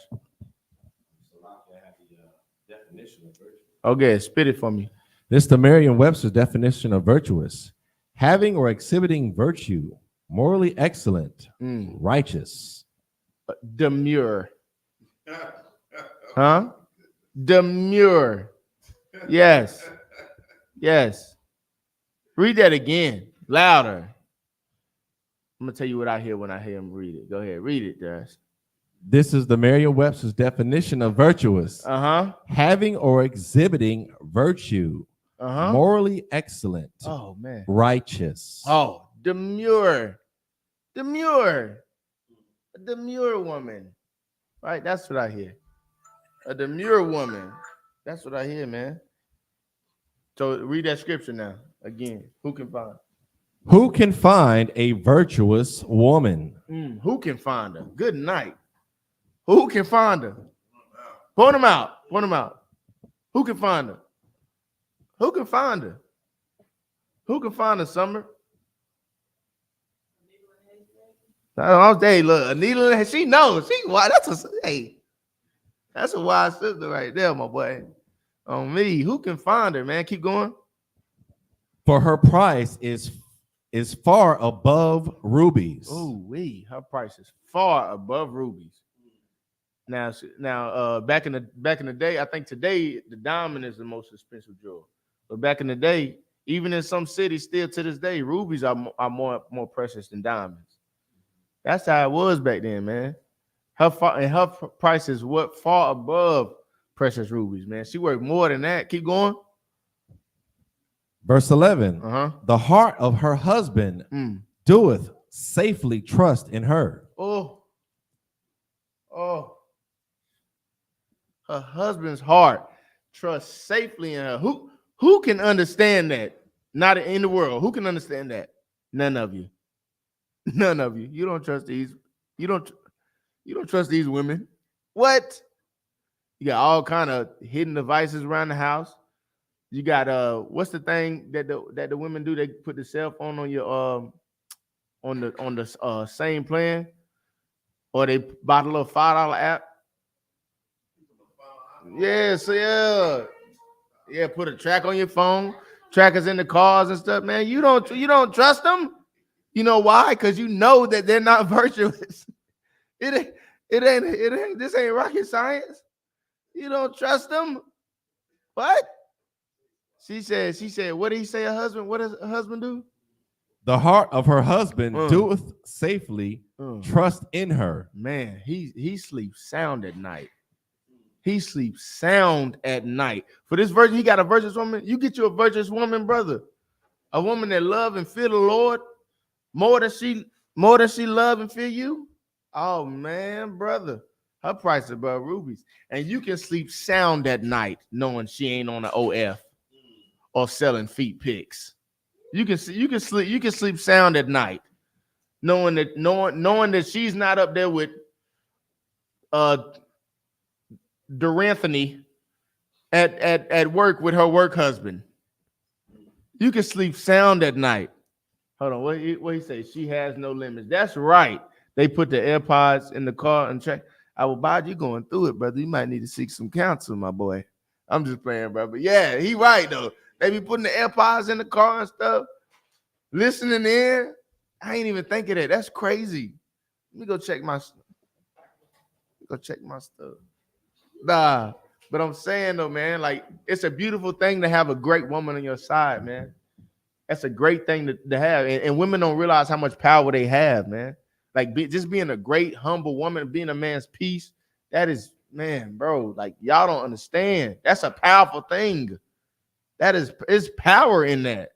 Okay, spit it for me. This is the Merriam-Webster's definition of virtuous: having or exhibiting virtue, morally excellent, righteous. Demure. Huh? Demure. Yes. Read that again, louder. I'm gonna tell you what I hear when I hear him read it. Go ahead, read it, Josh. This is the Merriam-Webster's definition of virtuous: having or exhibiting virtue, morally excellent, righteous. Oh, demure. A demure woman. Right, that's what I hear. A demure woman. That's what I hear, man. So read that scripture now. Again, who can find? Who can find a virtuous woman? Who can find her? Good night. Who can find her? Point them out. Who can find her? Who can find her? Who can find her, Summer? Hey, look, Anita, she knows. That's a wise sister right there, my boy. On me, who can find her, man? Keep going. For her price is far above rubies. Oh, her price is far above rubies. Now, back in the day, I think today the diamond is the most expensive jewel. But back in the day, even in some cities, still to this day, rubies are more precious than diamonds. That's how it was back then, man. Her price is far above precious rubies, man. She worth more than that. Keep going. Verse 11. The heart of her husband doeth safely trust in her. Oh. Her husband's heart trusts safely in her. Who can understand that? Not in the world. Who can understand that? None of you. You don't trust these. You don't trust these women. What? You got all kind of hidden devices around the house. You got what's the thing that the women do? They put the cell phone on your on the same plan, or they bought a little $5 app. Yeah, so yeah, put a track on your phone, trackers in the cars and stuff, man. You don't trust them. You know why? Because you know that they're not virtuous. It ain't this ain't rocket science. You don't trust them. What? She said, what did he say? What does a husband do? The heart of her husband doeth safely trust in her. Man, he sleeps sound at night. He sleeps sound at night. For this virgin, he got a virtuous woman. You get you a virtuous woman, brother. A woman that love and fear the Lord more than she love and fear you. Oh man, brother. Her price is above rubies. And you can sleep sound at night knowing she ain't on the OF or selling feet pics. You can sleep sound at night knowing that she's not up there with Doranthony at work with her work husband. You can sleep sound at night. Hold on, what he say? She has no limits. That's right. They put the AirPods in the car and check. I will buy you going through it, brother. You might need to seek some counsel, my boy. I'm just playing, bro. But yeah, he right though. They be putting the AirPods in the car and stuff, listening in. I ain't even think of that. That's crazy. Let me go check my stuff. Nah, but I'm saying though, man, like it's a beautiful thing to have a great woman on your side, man. That's a great thing to have, and women don't realize how much power they have, man. Like just being a great, humble woman, being a man's peace. That is, man, bro. Like y'all don't understand. That's a powerful thing. It's power in that.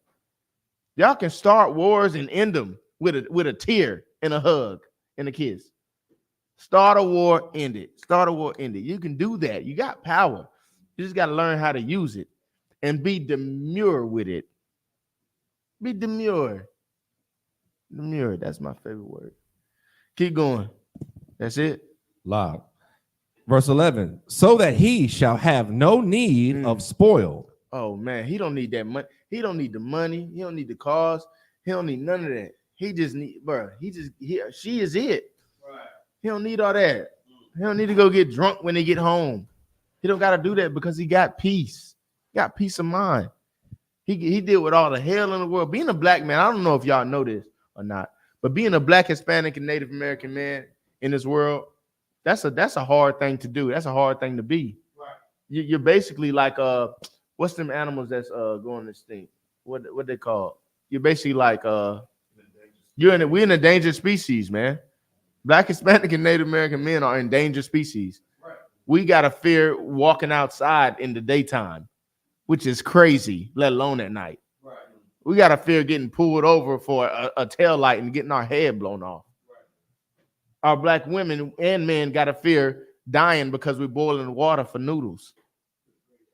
Y'all can start wars and end them with a tear and a hug and a kiss. Start a war, end it. Start a war, end it. You can do that. You got power. You just got to learn how to use it and be demure with it. Be demure. Demure. That's my favorite word. Keep going. That's it. Loud. Verse 11. So that he shall have no need of spoil. Oh man, he don't need that money. He don't need the money. He don't need the cars. He don't need none of that. He just need, bro. She is it. Right. He don't need all that. He don't need to go get drunk when they get home. He don't got to do that because he got peace. He got peace of mind. He deal with all the hell in the world. Being a black man, I don't know if y'all know this or not, but being a black, Hispanic, and Native American man in this world, that's a hard thing to do. That's a hard thing to be. Right. You're basically like what's them animals that's going this thing? What they call? You're basically like we're an endangered species, man. Black, Hispanic, and Native American men are endangered species. Right. We gotta fear walking outside in the daytime, which is crazy, let alone at night. Right. We got to fear getting pulled over for a tail light and getting our head blown off. Right. Our black women and men got to fear dying because we're boiling water for noodles.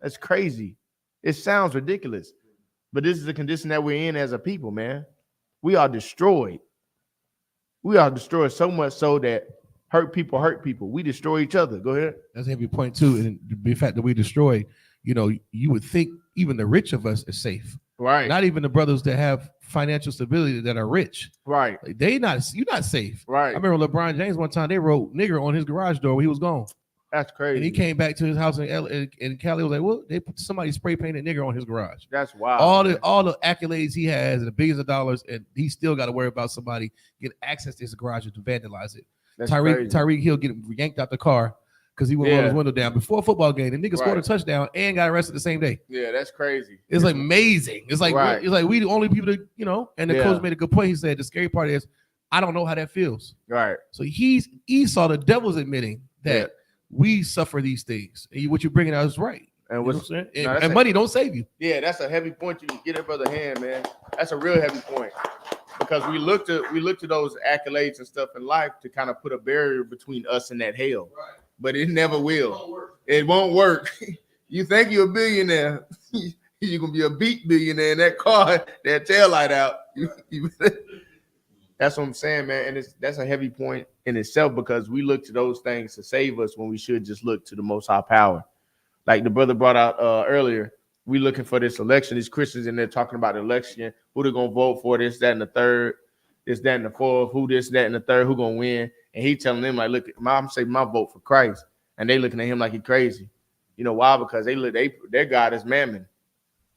That's crazy. It sounds ridiculous, but this is the condition that we're in as a people, man. We are destroyed. We are destroyed so much so that hurt people. We destroy each other. Go ahead. That's a heavy point too. And the fact that we destroy, you would think even the rich of us is safe. Right. Not even the brothers that have financial stability that are rich. Right. Like you're not safe. Right. I remember LeBron James one time, they wrote nigger on his garage door when he was gone. That's crazy. And he came back to his house in Cali. Was like, well, they put somebody spray painted nigger on his garage. That's wild. All the accolades he has and the billions of dollars, and he still got to worry about somebody getting access to his garage to vandalize it. Tyreek Hill get yanked out the car because he wouldn't roll his window down before a football game. The nigga scored a touchdown and got arrested the same day. Yeah, that's crazy. It's like amazing. It's like we the only people that, and the coach made a good point. He said the scary part is I don't know how that feels. Right. So he saw the devil's admitting that we suffer these things. And what you're bringing out is right. And what I'm saying? And money don't save you. Yeah, that's a heavy point you can get it, brother hand, man. That's a real heavy point. Because we look to those accolades and stuff in life to kind of put a barrier between us and that hell. Right. But it never will. It won't work. You think you're a billionaire. You're going to be a beat billionaire in that car, that taillight out. That's what I'm saying, man. And that's a heavy point in itself because we look to those things to save us when we should just look to the Most High power. Like the brother brought out earlier, we looking for this election. These Christians in there talking about the election, who they're going to vote for, this, that, and the third, this, that, and the fourth, who this, that, and the third, who going to win. And he telling them, like, look, I'm saying my vote for Christ. And they looking at him like he crazy. You know why? Because their God is mammon.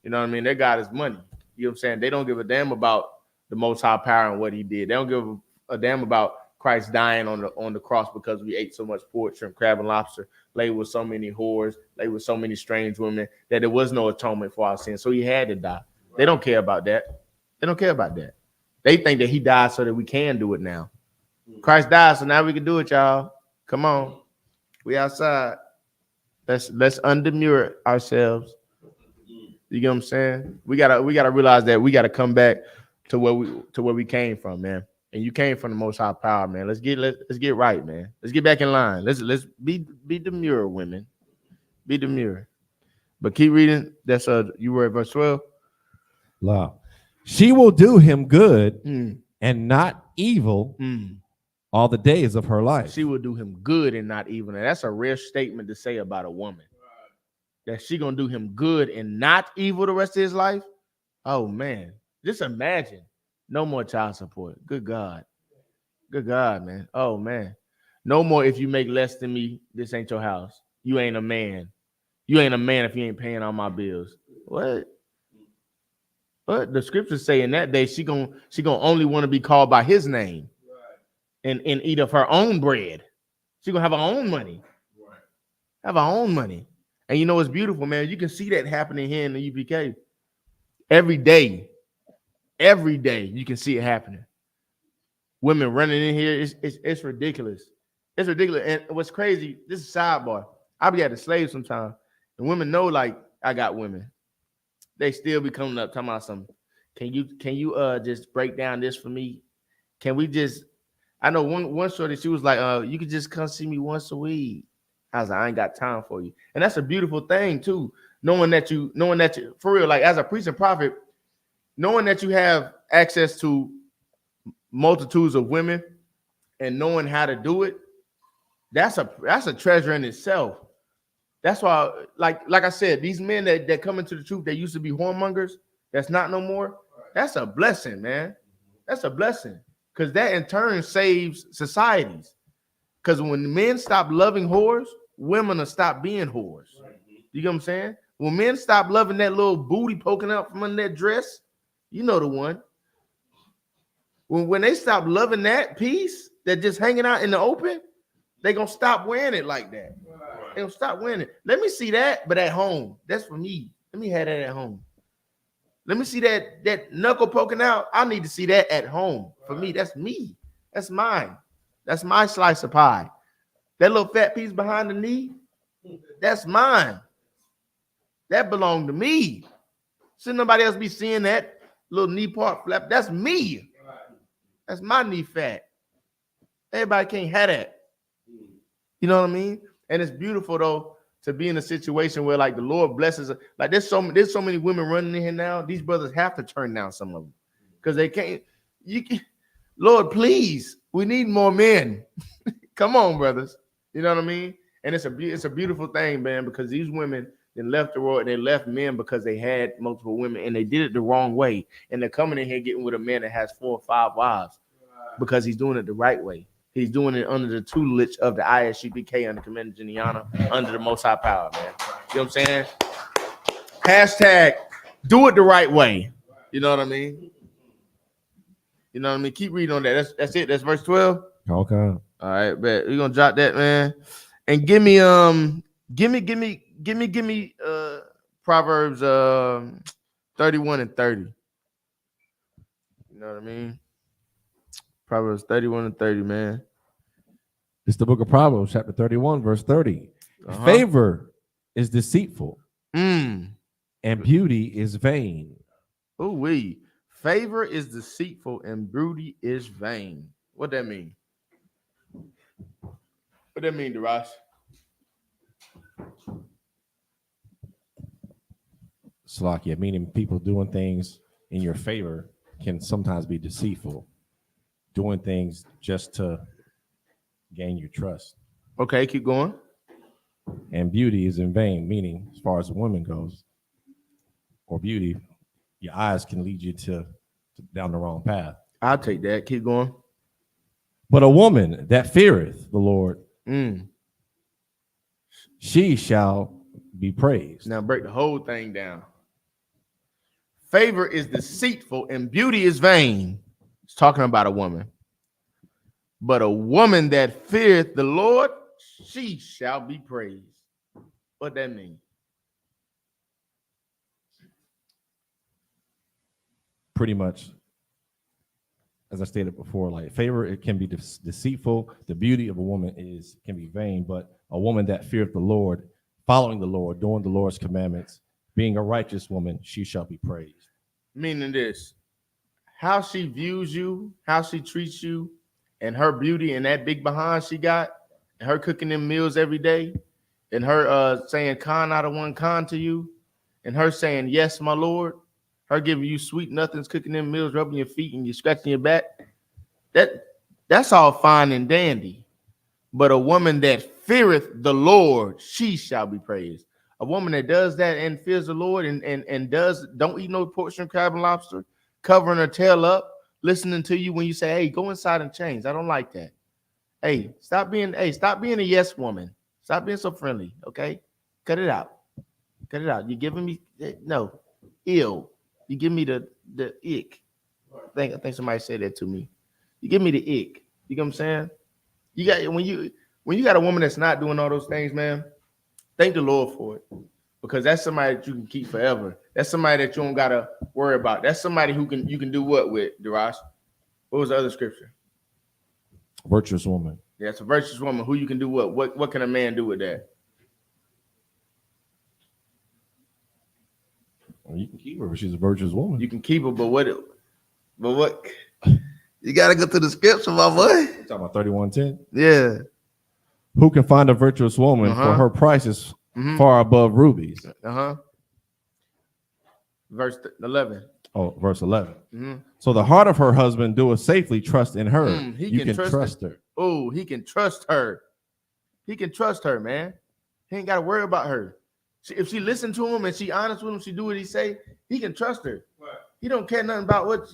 You know what I mean? Their God is money. You know what I'm saying? They don't give a damn about the Most High power and what he did. They don't give a damn about Christ dying on the cross because we ate so much pork, shrimp, crab, and lobster, lay with so many whores, lay with so many strange women, that there was no atonement for our sins. So he had to die. They don't care about that. They don't care about that. They think that he died so that we can do it now. Christ died, so now we can do it, y'all. Come on. We outside. Let's undemure ourselves. You get what I'm saying? We gotta realize that we gotta come back to where we came from, man. And you came from the Most High power, man. Let's get right, man. Let's get back in line. Let's be demure, women. Be demure. But keep reading. That's you were at verse 12. Wow. She will do him good and not evil all the days of her life. She will do him good and not evil. And that's a rare statement to say about a woman. That she gonna do him good and not evil the rest of his life. Oh man, just imagine. No more child support. Good God. Good God, man. Oh man. No more if you make less than me, this ain't your house. You ain't a man. You ain't a man if you ain't paying all my bills. What? But the scriptures say in that day she gonna only want to be called by his name and eat of her own bread. She gonna have her own money. Have her own money. And you know it's beautiful, man. You can see that happening here in the UPK. Every day you can see it happening. Women running in here, it's ridiculous. It's ridiculous. And what's crazy, this is a sidebar. I be at the slave sometimes, and women know like I got women. They still be coming up talking about something. Can you just break down this for me? Can we just? I know one shorty, she was like, you could just come see me once a week. I was like, I ain't got time for you. And that's a beautiful thing too. Knowing that you, for real, like as a priest and prophet, knowing that you have access to multitudes of women and knowing how to do it, that's a treasure in itself. That's why, like I said, these men that come into the truth, that used to be whoremongers, that's not no more. That's a blessing, man. That's a blessing. Because that in turn saves societies. Because when men stop loving whores, women will stop being whores. You get what I'm saying? When men stop loving that little booty poking out from under that dress, you know the one. When they stop loving that piece that just hanging out in the open, they're going to stop wearing it like that. They'll stop wearing it. Let me see that, but at home. That's for me. Let me have that at home. Let me see that knuckle poking out. I need to see that at home. For me, that's me. That's mine. That's my slice of pie. That little fat piece behind the knee, that's mine. That belonged to me. Shouldn't nobody else be seeing that little knee part flap? That's me. That's my knee fat. Everybody can't have that. You know what I mean? And it's beautiful though to be in a situation where like the Lord blesses. Like there's so many women running in here now. These brothers have to turn down some of them because they can't. Lord, please, we need more men. Come on, brothers. You know what I mean? And it's a beautiful thing, man, because these women then left the world and they left men because they had multiple women and they did it the wrong way. And they're coming in here getting with a man that has 4 or 5 wives because he's doing it the right way. He's doing it under the tutelage of the I.S.U.P.K, under Commander YAHANNA, under the Most High power, man. You know what I'm saying? Hashtag do it the right way. You know what I mean? You know what I mean? Keep reading on that. That's it. That's verse 12. Okay. All right, bet. We're gonna drop that, man. And give me Proverbs 31 and 30. You know what I mean? Proverbs 31 and 30, man. It's the book of Proverbs, chapter 31, verse 30. Favor is deceitful, and beauty is vain. Oh, favor is deceitful and beauty is vain. What that mean? What that mean, Darash? Salakia, meaning people doing things in your favor can sometimes be deceitful. Doing things just to gain your trust. Okay, keep going. And beauty is in vain, meaning as far as a woman goes, or beauty, your eyes can lead you to down the wrong path. I'll take that. Keep going. But a woman that feareth the Lord, she shall be praised. Now break the whole thing down. Favor is deceitful and beauty is vain. It's talking about a woman. But a woman that feareth the Lord, she shall be praised. What that mean? Pretty much, as I stated before, like favor, it can be deceitful. The beauty of a woman can be vain, but a woman that feareth the Lord, following the Lord, doing the Lord's commandments, being a righteous woman, she shall be praised. Meaning this, how she views you, how she treats you, and her beauty and that big behind she got, and her cooking them meals every day, and her saying con out of one con to you, and her saying, yes, my Lord, her giving you sweet nothings, cooking them meals, rubbing your feet and you scratching your back. That's all fine and dandy. But a woman that feareth the Lord, she shall be praised. A woman that does that and fears the Lord and don't eat no pork, shrimp, crab, and lobster, covering her tail up, listening to you when you say, hey, go inside and change. I don't like that. Hey, stop being a yes woman. Stop being so friendly, okay? Cut it out. Cut it out. You're giving me no ill. You give me the ick. I think somebody said that to me. You give me the ick. You know what I'm saying? You got when you got a woman that's not doing all those things, man. Thank the Lord for it, because that's somebody that you can keep forever. That's somebody that you don't gotta worry about. That's somebody you can do what with, Darash? What was the other scripture? Virtuous woman. Yeah, it's a virtuous woman who you can do what? What can a man do with that? Well, you can keep her, but she's a virtuous woman. You can keep her, but what? You gotta go to the scripture, my boy. You're talking about 31:10. Yeah. Who can find a virtuous woman? For her price is far above rubies. Verse 11. Oh, verse 11. So the heart of her husband doeth safely trust in her. You can trust her. Oh, he can trust her. He can trust her, man. He ain't got to worry about her. If she listen to him and she honest with him, she do what he say, he can trust her. Right. He don't care nothing about what.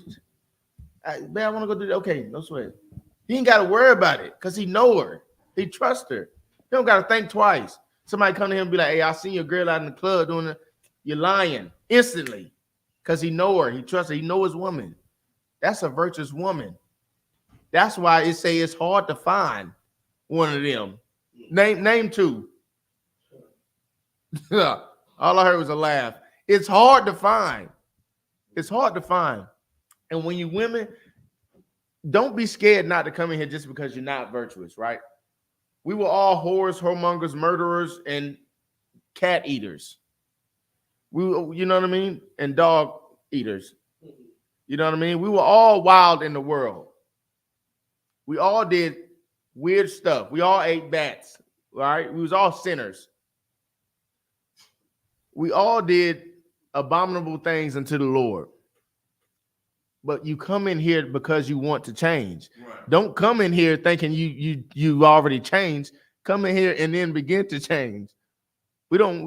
Man, I want to go do that. Okay, no sweat. He ain't got to worry about it because he know her. He trusts her. He don't got to think twice. Somebody come to him and be like, hey, I seen your girl out in the club doing it. You're lying instantly because he know her. He trusts her. He know his woman. That's a virtuous woman. That's why it say it's hard to find one of them. Name two. All I heard was a laugh. It's hard to find. It's hard to find. And when you women, don't be scared not to come in here just because you're not virtuous, right? We were all whores, whoremongers, murderers, and cat eaters. You know what I mean? And dog eaters. You know what I mean? We were all wild in the world. We all did weird stuff. We all ate bats, right? We was all sinners. We all did abominable things unto the Lord. But you come in here because you want to change. Right. Don't come in here thinking you already changed. Come in here and then begin to change. We don't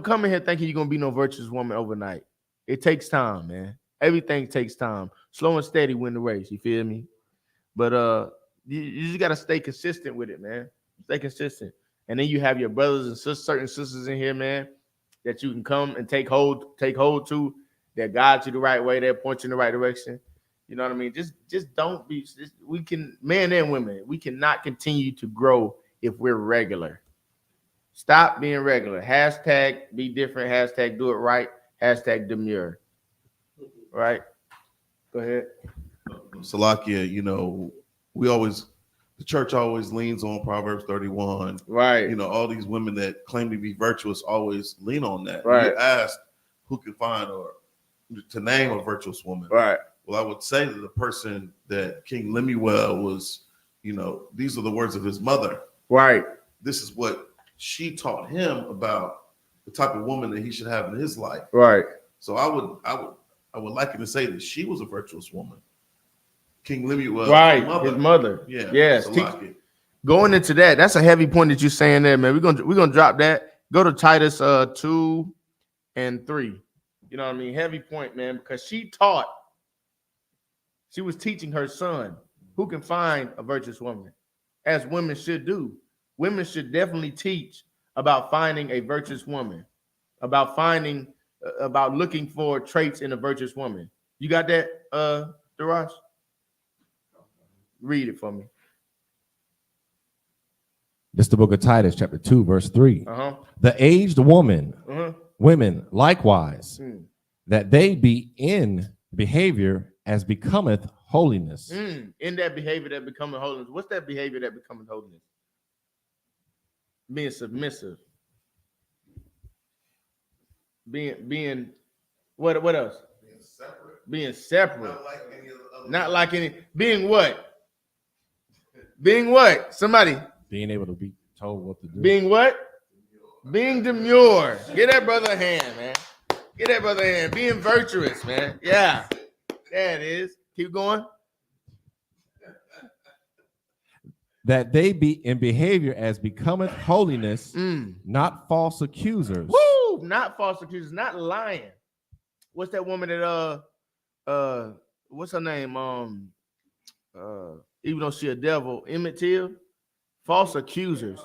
come in here thinking you're gonna be no virtuous woman overnight. It takes time, man. Everything takes time. Slow and steady win the race. You feel me? But you just gotta stay consistent with it, man. Stay consistent, and then you have your brothers and sisters, certain sisters in here, man, that you can come and take hold to. That guide you the right way, that point you in the right direction. You know what I mean? Just don't be. We can, men and women, we cannot continue to grow if we're regular. Stop being regular. Hashtag be different. Hashtag do it right. Hashtag demure. Right? Go ahead. Salakia, you know, the church always leans on Proverbs 31. Right. You know, all these women that claim to be virtuous always lean on that. Right. You asked who can find or to name a virtuous woman. Right. Well, I would say that the person that King Lemuel was, you know, these are the words of his mother. Right. This is what she taught him about the type of woman that he should have in his life. Right. So I would like to say that she was a virtuous woman. King Lemuel, right, his mother. Yeah. Yes. Going into that, that's a heavy point that you're saying there, man. We're gonna drop that. Go to Titus 2 and 3. You know what I mean? Heavy point, man, because she was teaching her son who can find a virtuous woman, as women should do. Women should definitely teach about finding a virtuous woman, about looking for traits in a virtuous woman. You got that, Darash? Read it for me. This is the book of Titus, chapter 2, verse 3. The aged women likewise, that they be in behavior as becometh holiness. In that behavior that becometh holiness. What's that behavior that becometh holiness? Being submissive. Being what else? Being separate. Not like any. Being what? Being what? Somebody. Being able to be told what to do. Being what? Being demure. Get that brother a hand, man. Get that brother a hand. Being virtuous, man. Yeah. There it is. Keep going. That they be in behavior as becometh holiness, not false accusers. Woo! Not false accusers, not lying. What's that woman that what's her name? Even though she a devil, Emmett Till? False accusers.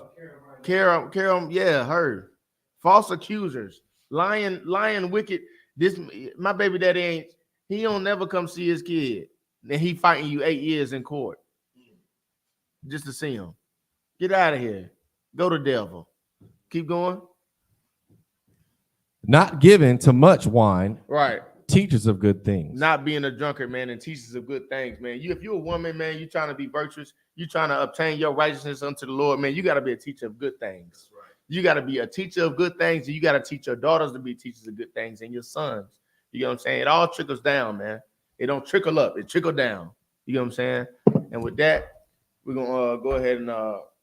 Carol, yeah, her. False accusers. Lying, wicked. This my baby daddy he don't never come see his kid. And he fighting you 8 years in court. Just to see him. Get out of here. Go to devil. Keep going. Not given to much wine. Right. Teachers of good things. Not being a drunkard, man, and teachers of good things, man. If you're a woman, man, you're trying to be virtuous, you're trying to obtain your righteousness unto the Lord, man, you got to be a teacher of good things. Right. You got to be a teacher of good things, and you got to teach your daughters to be teachers of good things, and your sons. You know what I'm saying? It all trickles down, man. It don't trickle up. It trickle down. You know what I'm saying? And with that, we're going to go ahead and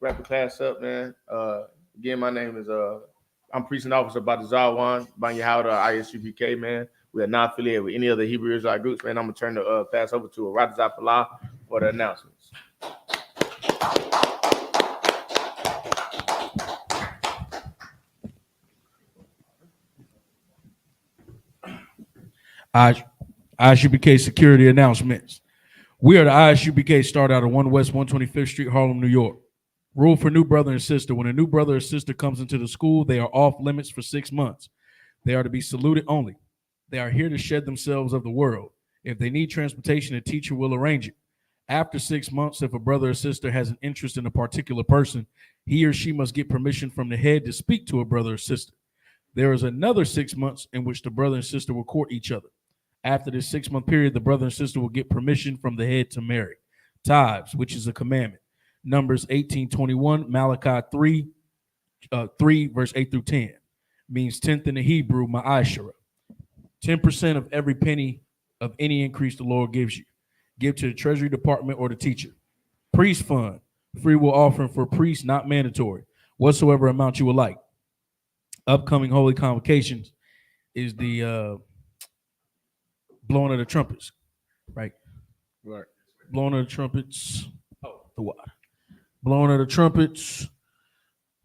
wrap the class up, man. Again, my name is, I'm Precinct Officer Batazar Banyahauda, I.S.U.P.K, man. We are not affiliated with any other Hebrew Israelite groups, man. I'm going to turn the class over to Radazar Falah for the announcements. I.S.U.P.K security announcements. We are the I.S.U.P.K, start out of 1 West 125th Street, Harlem, New York. Rule for new brother and sister. When a new brother or sister comes into the school, they are off limits for 6 months. They are to be saluted only. They are here to shed themselves of the world. If they need transportation, a teacher will arrange it. After 6 months, if a brother or sister has an interest in a particular person, he or she must get permission from the head to speak to a brother or sister. There is another 6 months in which the brother and sister will court each other. After this 6-month period, the brother and sister will get permission from the head to marry. Tithes, which is a commandment. Numbers 18:21, Malachi 3, verse 8 through 10, means 10th in the Hebrew, ma'ashara. 10% of every penny of any increase the Lord gives you. Give to the Treasury Department or the teacher. Priest fund, free will offering for priests, not mandatory. Whatsoever amount you would like. Upcoming holy convocations is the blowing of the trumpets, right? Right. Blowing of the trumpets. Oh, the what? Blowing of the trumpets.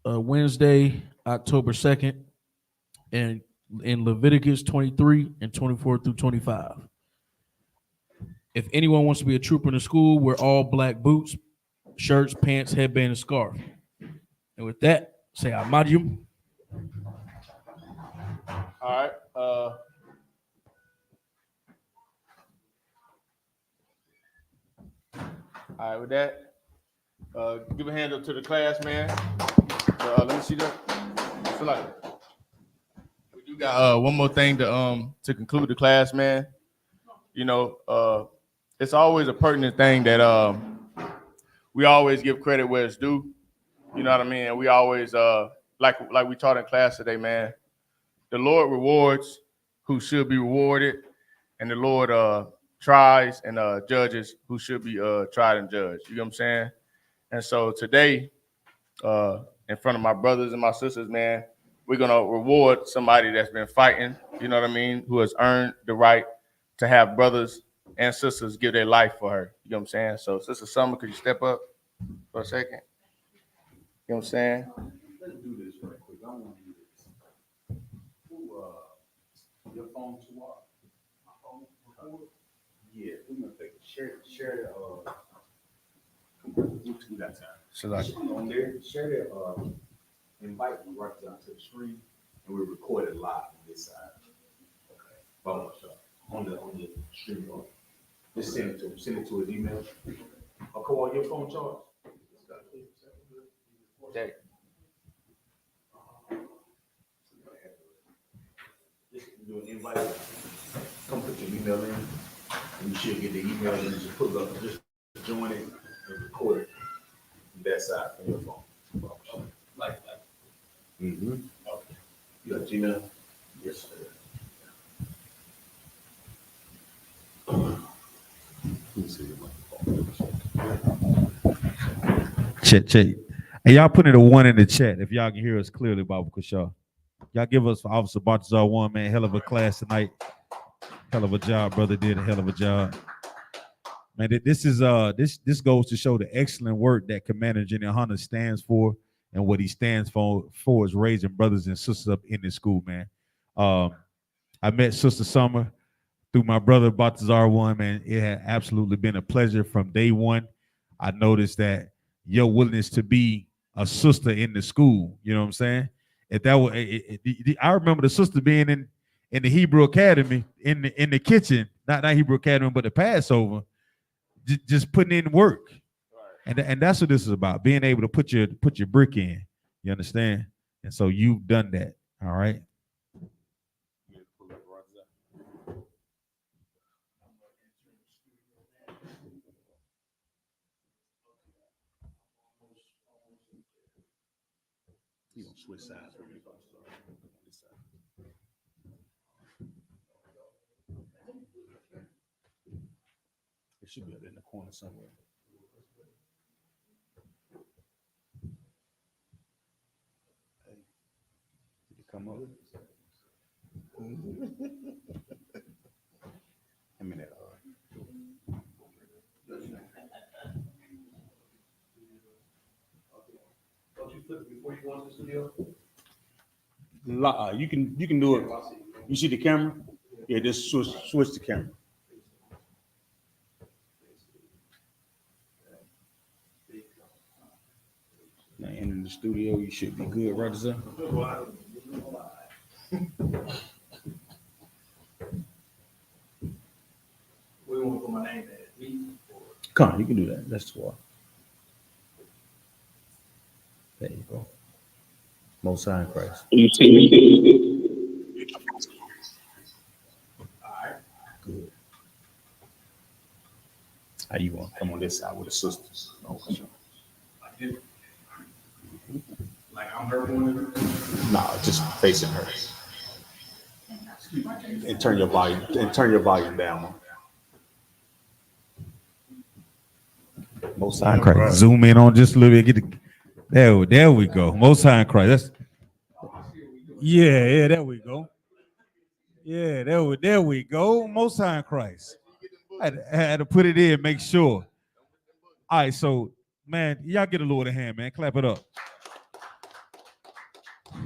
Wednesday, October 2nd, and in Leviticus 23 and 24 through 25. If anyone wants to be a trooper in the school, wear all black boots, shirts, pants, headband, and scarf. And with that, say Amadium. All right. All right, with that, give a hand up to the class, man. Let me see that. We do got one more thing to conclude the class, man. You know, it's always a pertinent thing that we always give credit where it's due. You know what I mean? And we always like we taught in class today, man. The Lord rewards who should be rewarded, and the Lord tries and judges who should be tried and judged. You know what I'm saying? And so today, in front of my brothers and my sisters, man, we're gonna reward somebody that's been fighting. You know what I mean? Who has earned the right to have brothers and sisters give their life for her. You know what I'm saying? So, Sister Summer, could you step up for a second? You know what I'm saying? Let's do this right quick. I want to do this. Your phone too off? My phone? Yeah, we're gonna take share the we got time. So like on there, share the invite you right down to the screen, and we record it live on this side. Okay. Follow us up on the stream. Just send it to him. Send it to his email. I'll call on your phone charge. Okay. Just do an invite. Come put your email in, and you should get the email, and just put it up, just join it and record it from that side from your phone. Like. Mm-hmm. Okay. You got Gmail? Yes, sir. Check. And y'all put it a 1 in the chat if y'all can hear us clearly, Baba Kushar. Y'all give us Officer Baltazar 1, man. Hell of a class tonight. Hell of a job, brother. Did a hell of a job. Man, this goes to show the excellent work that Commander General YAHANNA stands for, and what he stands for is raising brothers and sisters up in this school, man. I met Sister Summer through my brother Baltazar 1, man. It had absolutely been a pleasure from day one. I noticed that your willingness to be a sister in the school, you know what I'm saying? If that was, I remember the sister being in the Hebrew Academy in the kitchen, not Hebrew Academy, but the Passover, just putting in work, and that's what this is about: being able to put your brick in. You understand? And so you've done that. All right. You gonna switch sides for me? It should be up in the corner somewhere. Hey, did you come up? I mean that. Don't you flip it before you go into the studio? You can do it. You see the camera? Yeah, just switch the camera. Now in the studio, you should be good, right, sir? Where you want to put my name at? Come on, you can do that. That's why. There you go. Most High in Christ. You see me? All right. Good. How you want to come on this side with the sisters? Okay. Like this? Like I'm her one? No, just facing her. And turn your volume down. Most High in Christ. Zoom in on just a little bit. There we go. Most High in Christ. That's there we go. Yeah, there we go. Most High in Christ. I had to put it in, make sure. All right, so man, y'all get a little hand, man. Clap it up.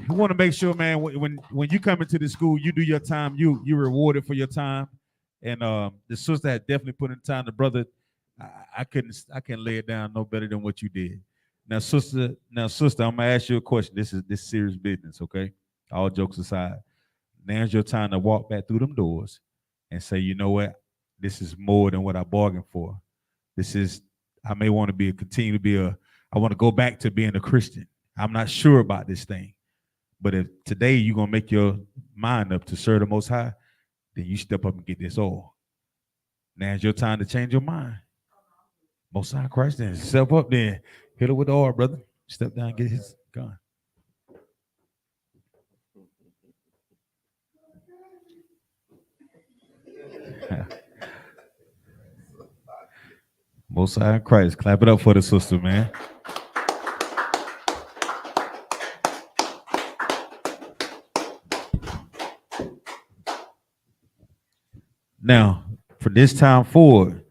You want to make sure, man, when you come into the school, you do your time. You're rewarded for your time. And the sister had definitely put in time. The brother, I couldn't lay it down no better than what you did. Now, sister, I'm gonna ask you a question. This serious business, okay? All jokes aside, now's your time to walk back through them doors and say, you know what? This is more than what I bargained for. I may want to I want to go back to being a Christian. I'm not sure about this thing. But if today you're gonna make your mind up to serve the Most High, then you step up and get this all. Now's your time to change your mind. Most High Christ, then step up, then hit it with the oil, brother. Step down, get his gun. Most High Christ, clap it up for the sister, man. Now, for this time forward,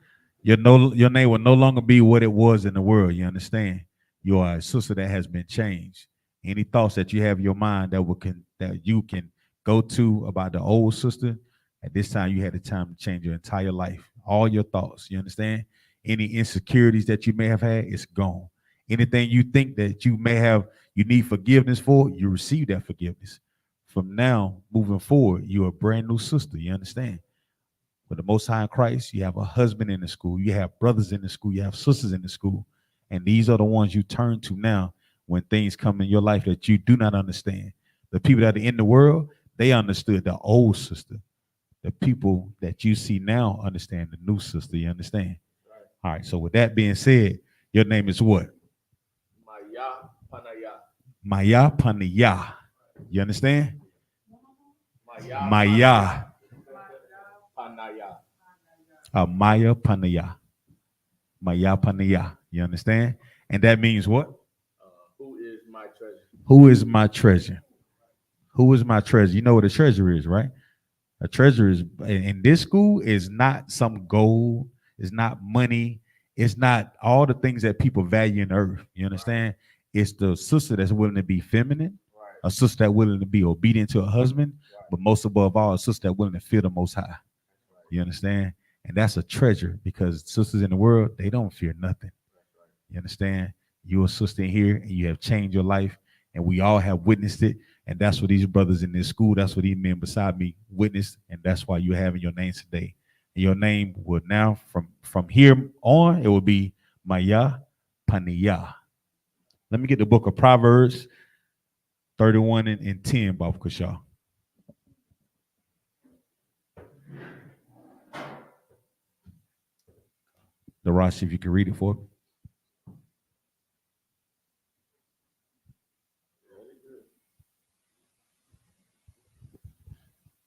your name will no longer be what it was in the world. You understand? You are a sister that has been changed. Any thoughts that you have in your mind that you can go to about the old sister, at this time you had the time to change your entire life. All your thoughts. You understand? Any insecurities that you may have had, it's gone. Anything you think that you may have, you need forgiveness for, you receive that forgiveness. From now, moving forward, you're a brand new sister, you understand? With the Most High in Christ, you have a husband in the school, you have brothers in the school, you have sisters in the school, and these are the ones you turn to now when things come in your life that you do not understand. The people that are in the world, they understood the old sister. The people that you see now understand the new sister, you understand? All right, so with that being said, your name is what? Maya Panaya. You understand? Maya. Maya Panaya. Maya Panaya. You understand? And that means what? Who is my treasure? Who is my treasure? Who is my treasure? You know what a treasure is, right? A treasure is, in this school, is not some gold, it's not money, it's not all the things that people value in earth. You understand? It's the sister that's willing to be feminine, a sister that's willing to be obedient to her husband, but most above all, a sister that's willing to fear the Most High. You understand? And that's a treasure, because sisters in the world, they don't fear nothing. You understand? You're a sister in here, and you have changed your life, and we all have witnessed it. And that's what these brothers in this school, that's what these men beside me witnessed, and that's why you're having your names today. And your name will now, from here on, it will be Maya Paniyah. Let me get the book of Proverbs 31 and 10, Bob Kushaw. The Rashi, if you can read it for me.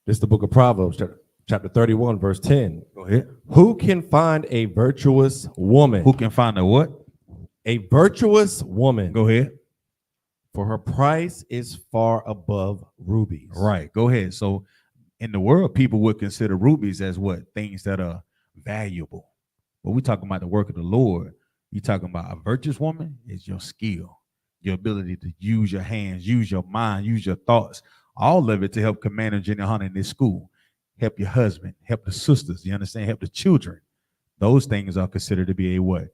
This is the book of Proverbs, chapter 31, verse 10. Go ahead. Who can find a virtuous woman? Who can find a what? A virtuous woman. Go ahead. For her price is far above rubies. Right. Go ahead. So in the world, people would consider rubies as what? Things that are valuable. But we're talking about the work of the Lord. You're talking about a virtuous woman is your skill, your ability to use your hands, use your mind, use your thoughts, all of it to help command and YAHANNA in this school. Help your husband, help the sisters, you understand? Help the children. Those things are considered to be a what?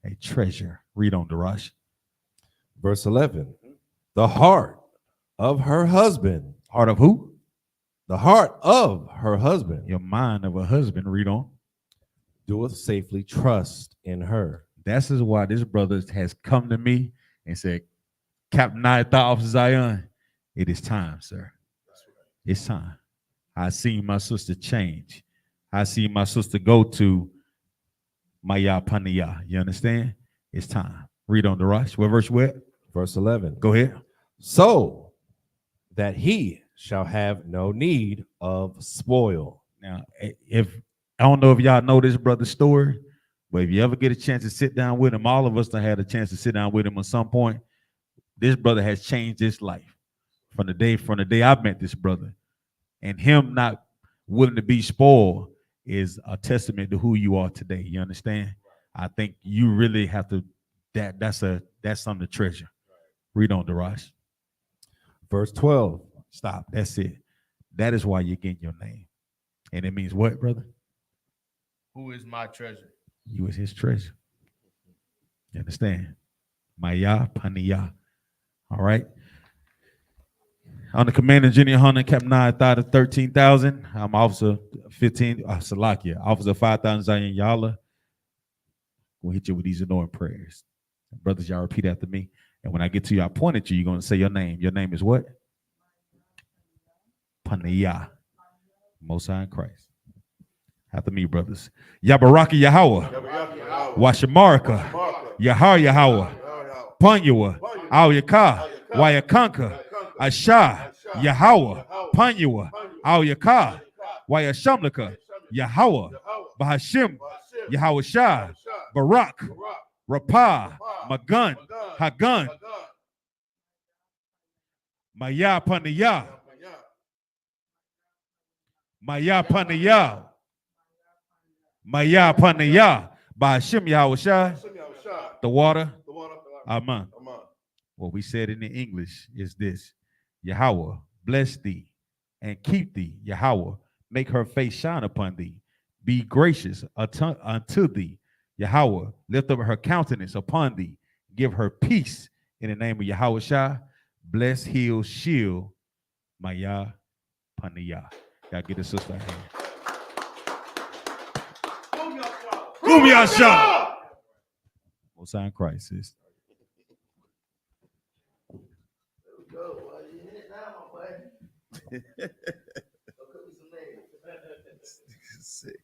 A treasure. Read on, Darash. Verse 11. The heart of her husband. Heart of who? The heart of her husband. Your mind of a husband. Read on. Doeth safely trust in her. That's why this brother has come to me and said, Captain I.S.U.P.K, Officer Zion, it is time, sir. It's time. I seen my sister change. I see my sister go to Maya Paniyah. You understand? It's time. Read on, Darash. What verse you at? Verse 11. Go ahead. So that he shall have no need of spoil. Now, if I don't know if y'all know this brother's story, but if you ever get a chance to sit down with him, all of us done had a chance to sit down with him at some point. This brother has changed his life from the day I met this brother. And him not willing to be spoiled is a testament to who you are today. You understand? I think you really have to, that's something to treasure. Read on, Darash. Verse 12. Stop. That's it. That is why you're getting your name. And it means what, brother? Who is my treasure? You is his treasure. You understand? Maya Paniyah. All right. On the Commander Junior Hunter, Captain 9,000, 13,000. I'm Officer 15, Salakia, Officer 5,000 Zion Yala. We'll hit you with these annoying prayers. Brothers, y'all repeat after me. And when I get to you, I point at you, you're going to say your name. Your name is what? Paniyah. Most High in Christ. After me, brothers. Yabaraka Yahweh. Washamarika. Yahar Yahweh. Panyawa. Al-Yakah. Wayakanka. Asha. Yahweh. Panyawa. Al-Yakah. Wayashamlika. Yahweh. Bahashim. Yahweh Shah. Barak. Rapah. Magun. Hagun. Maya Paniyah. Maya Paniyah. Maya Paniyah. Bahashim Yahweh Shah. The water. Amen. What we said in the English is this. Yahweh, bless thee and keep thee. Yahweh, make her face shine upon thee. Be gracious unto thee. Yahweh, lift up her countenance upon thee. give her peace in the name of Yahweh Shah. Bless, heal, shield, Maya Paniyah. Y'all get the sister out here. Boom Yasha. Most High in Christ, sis. Sick.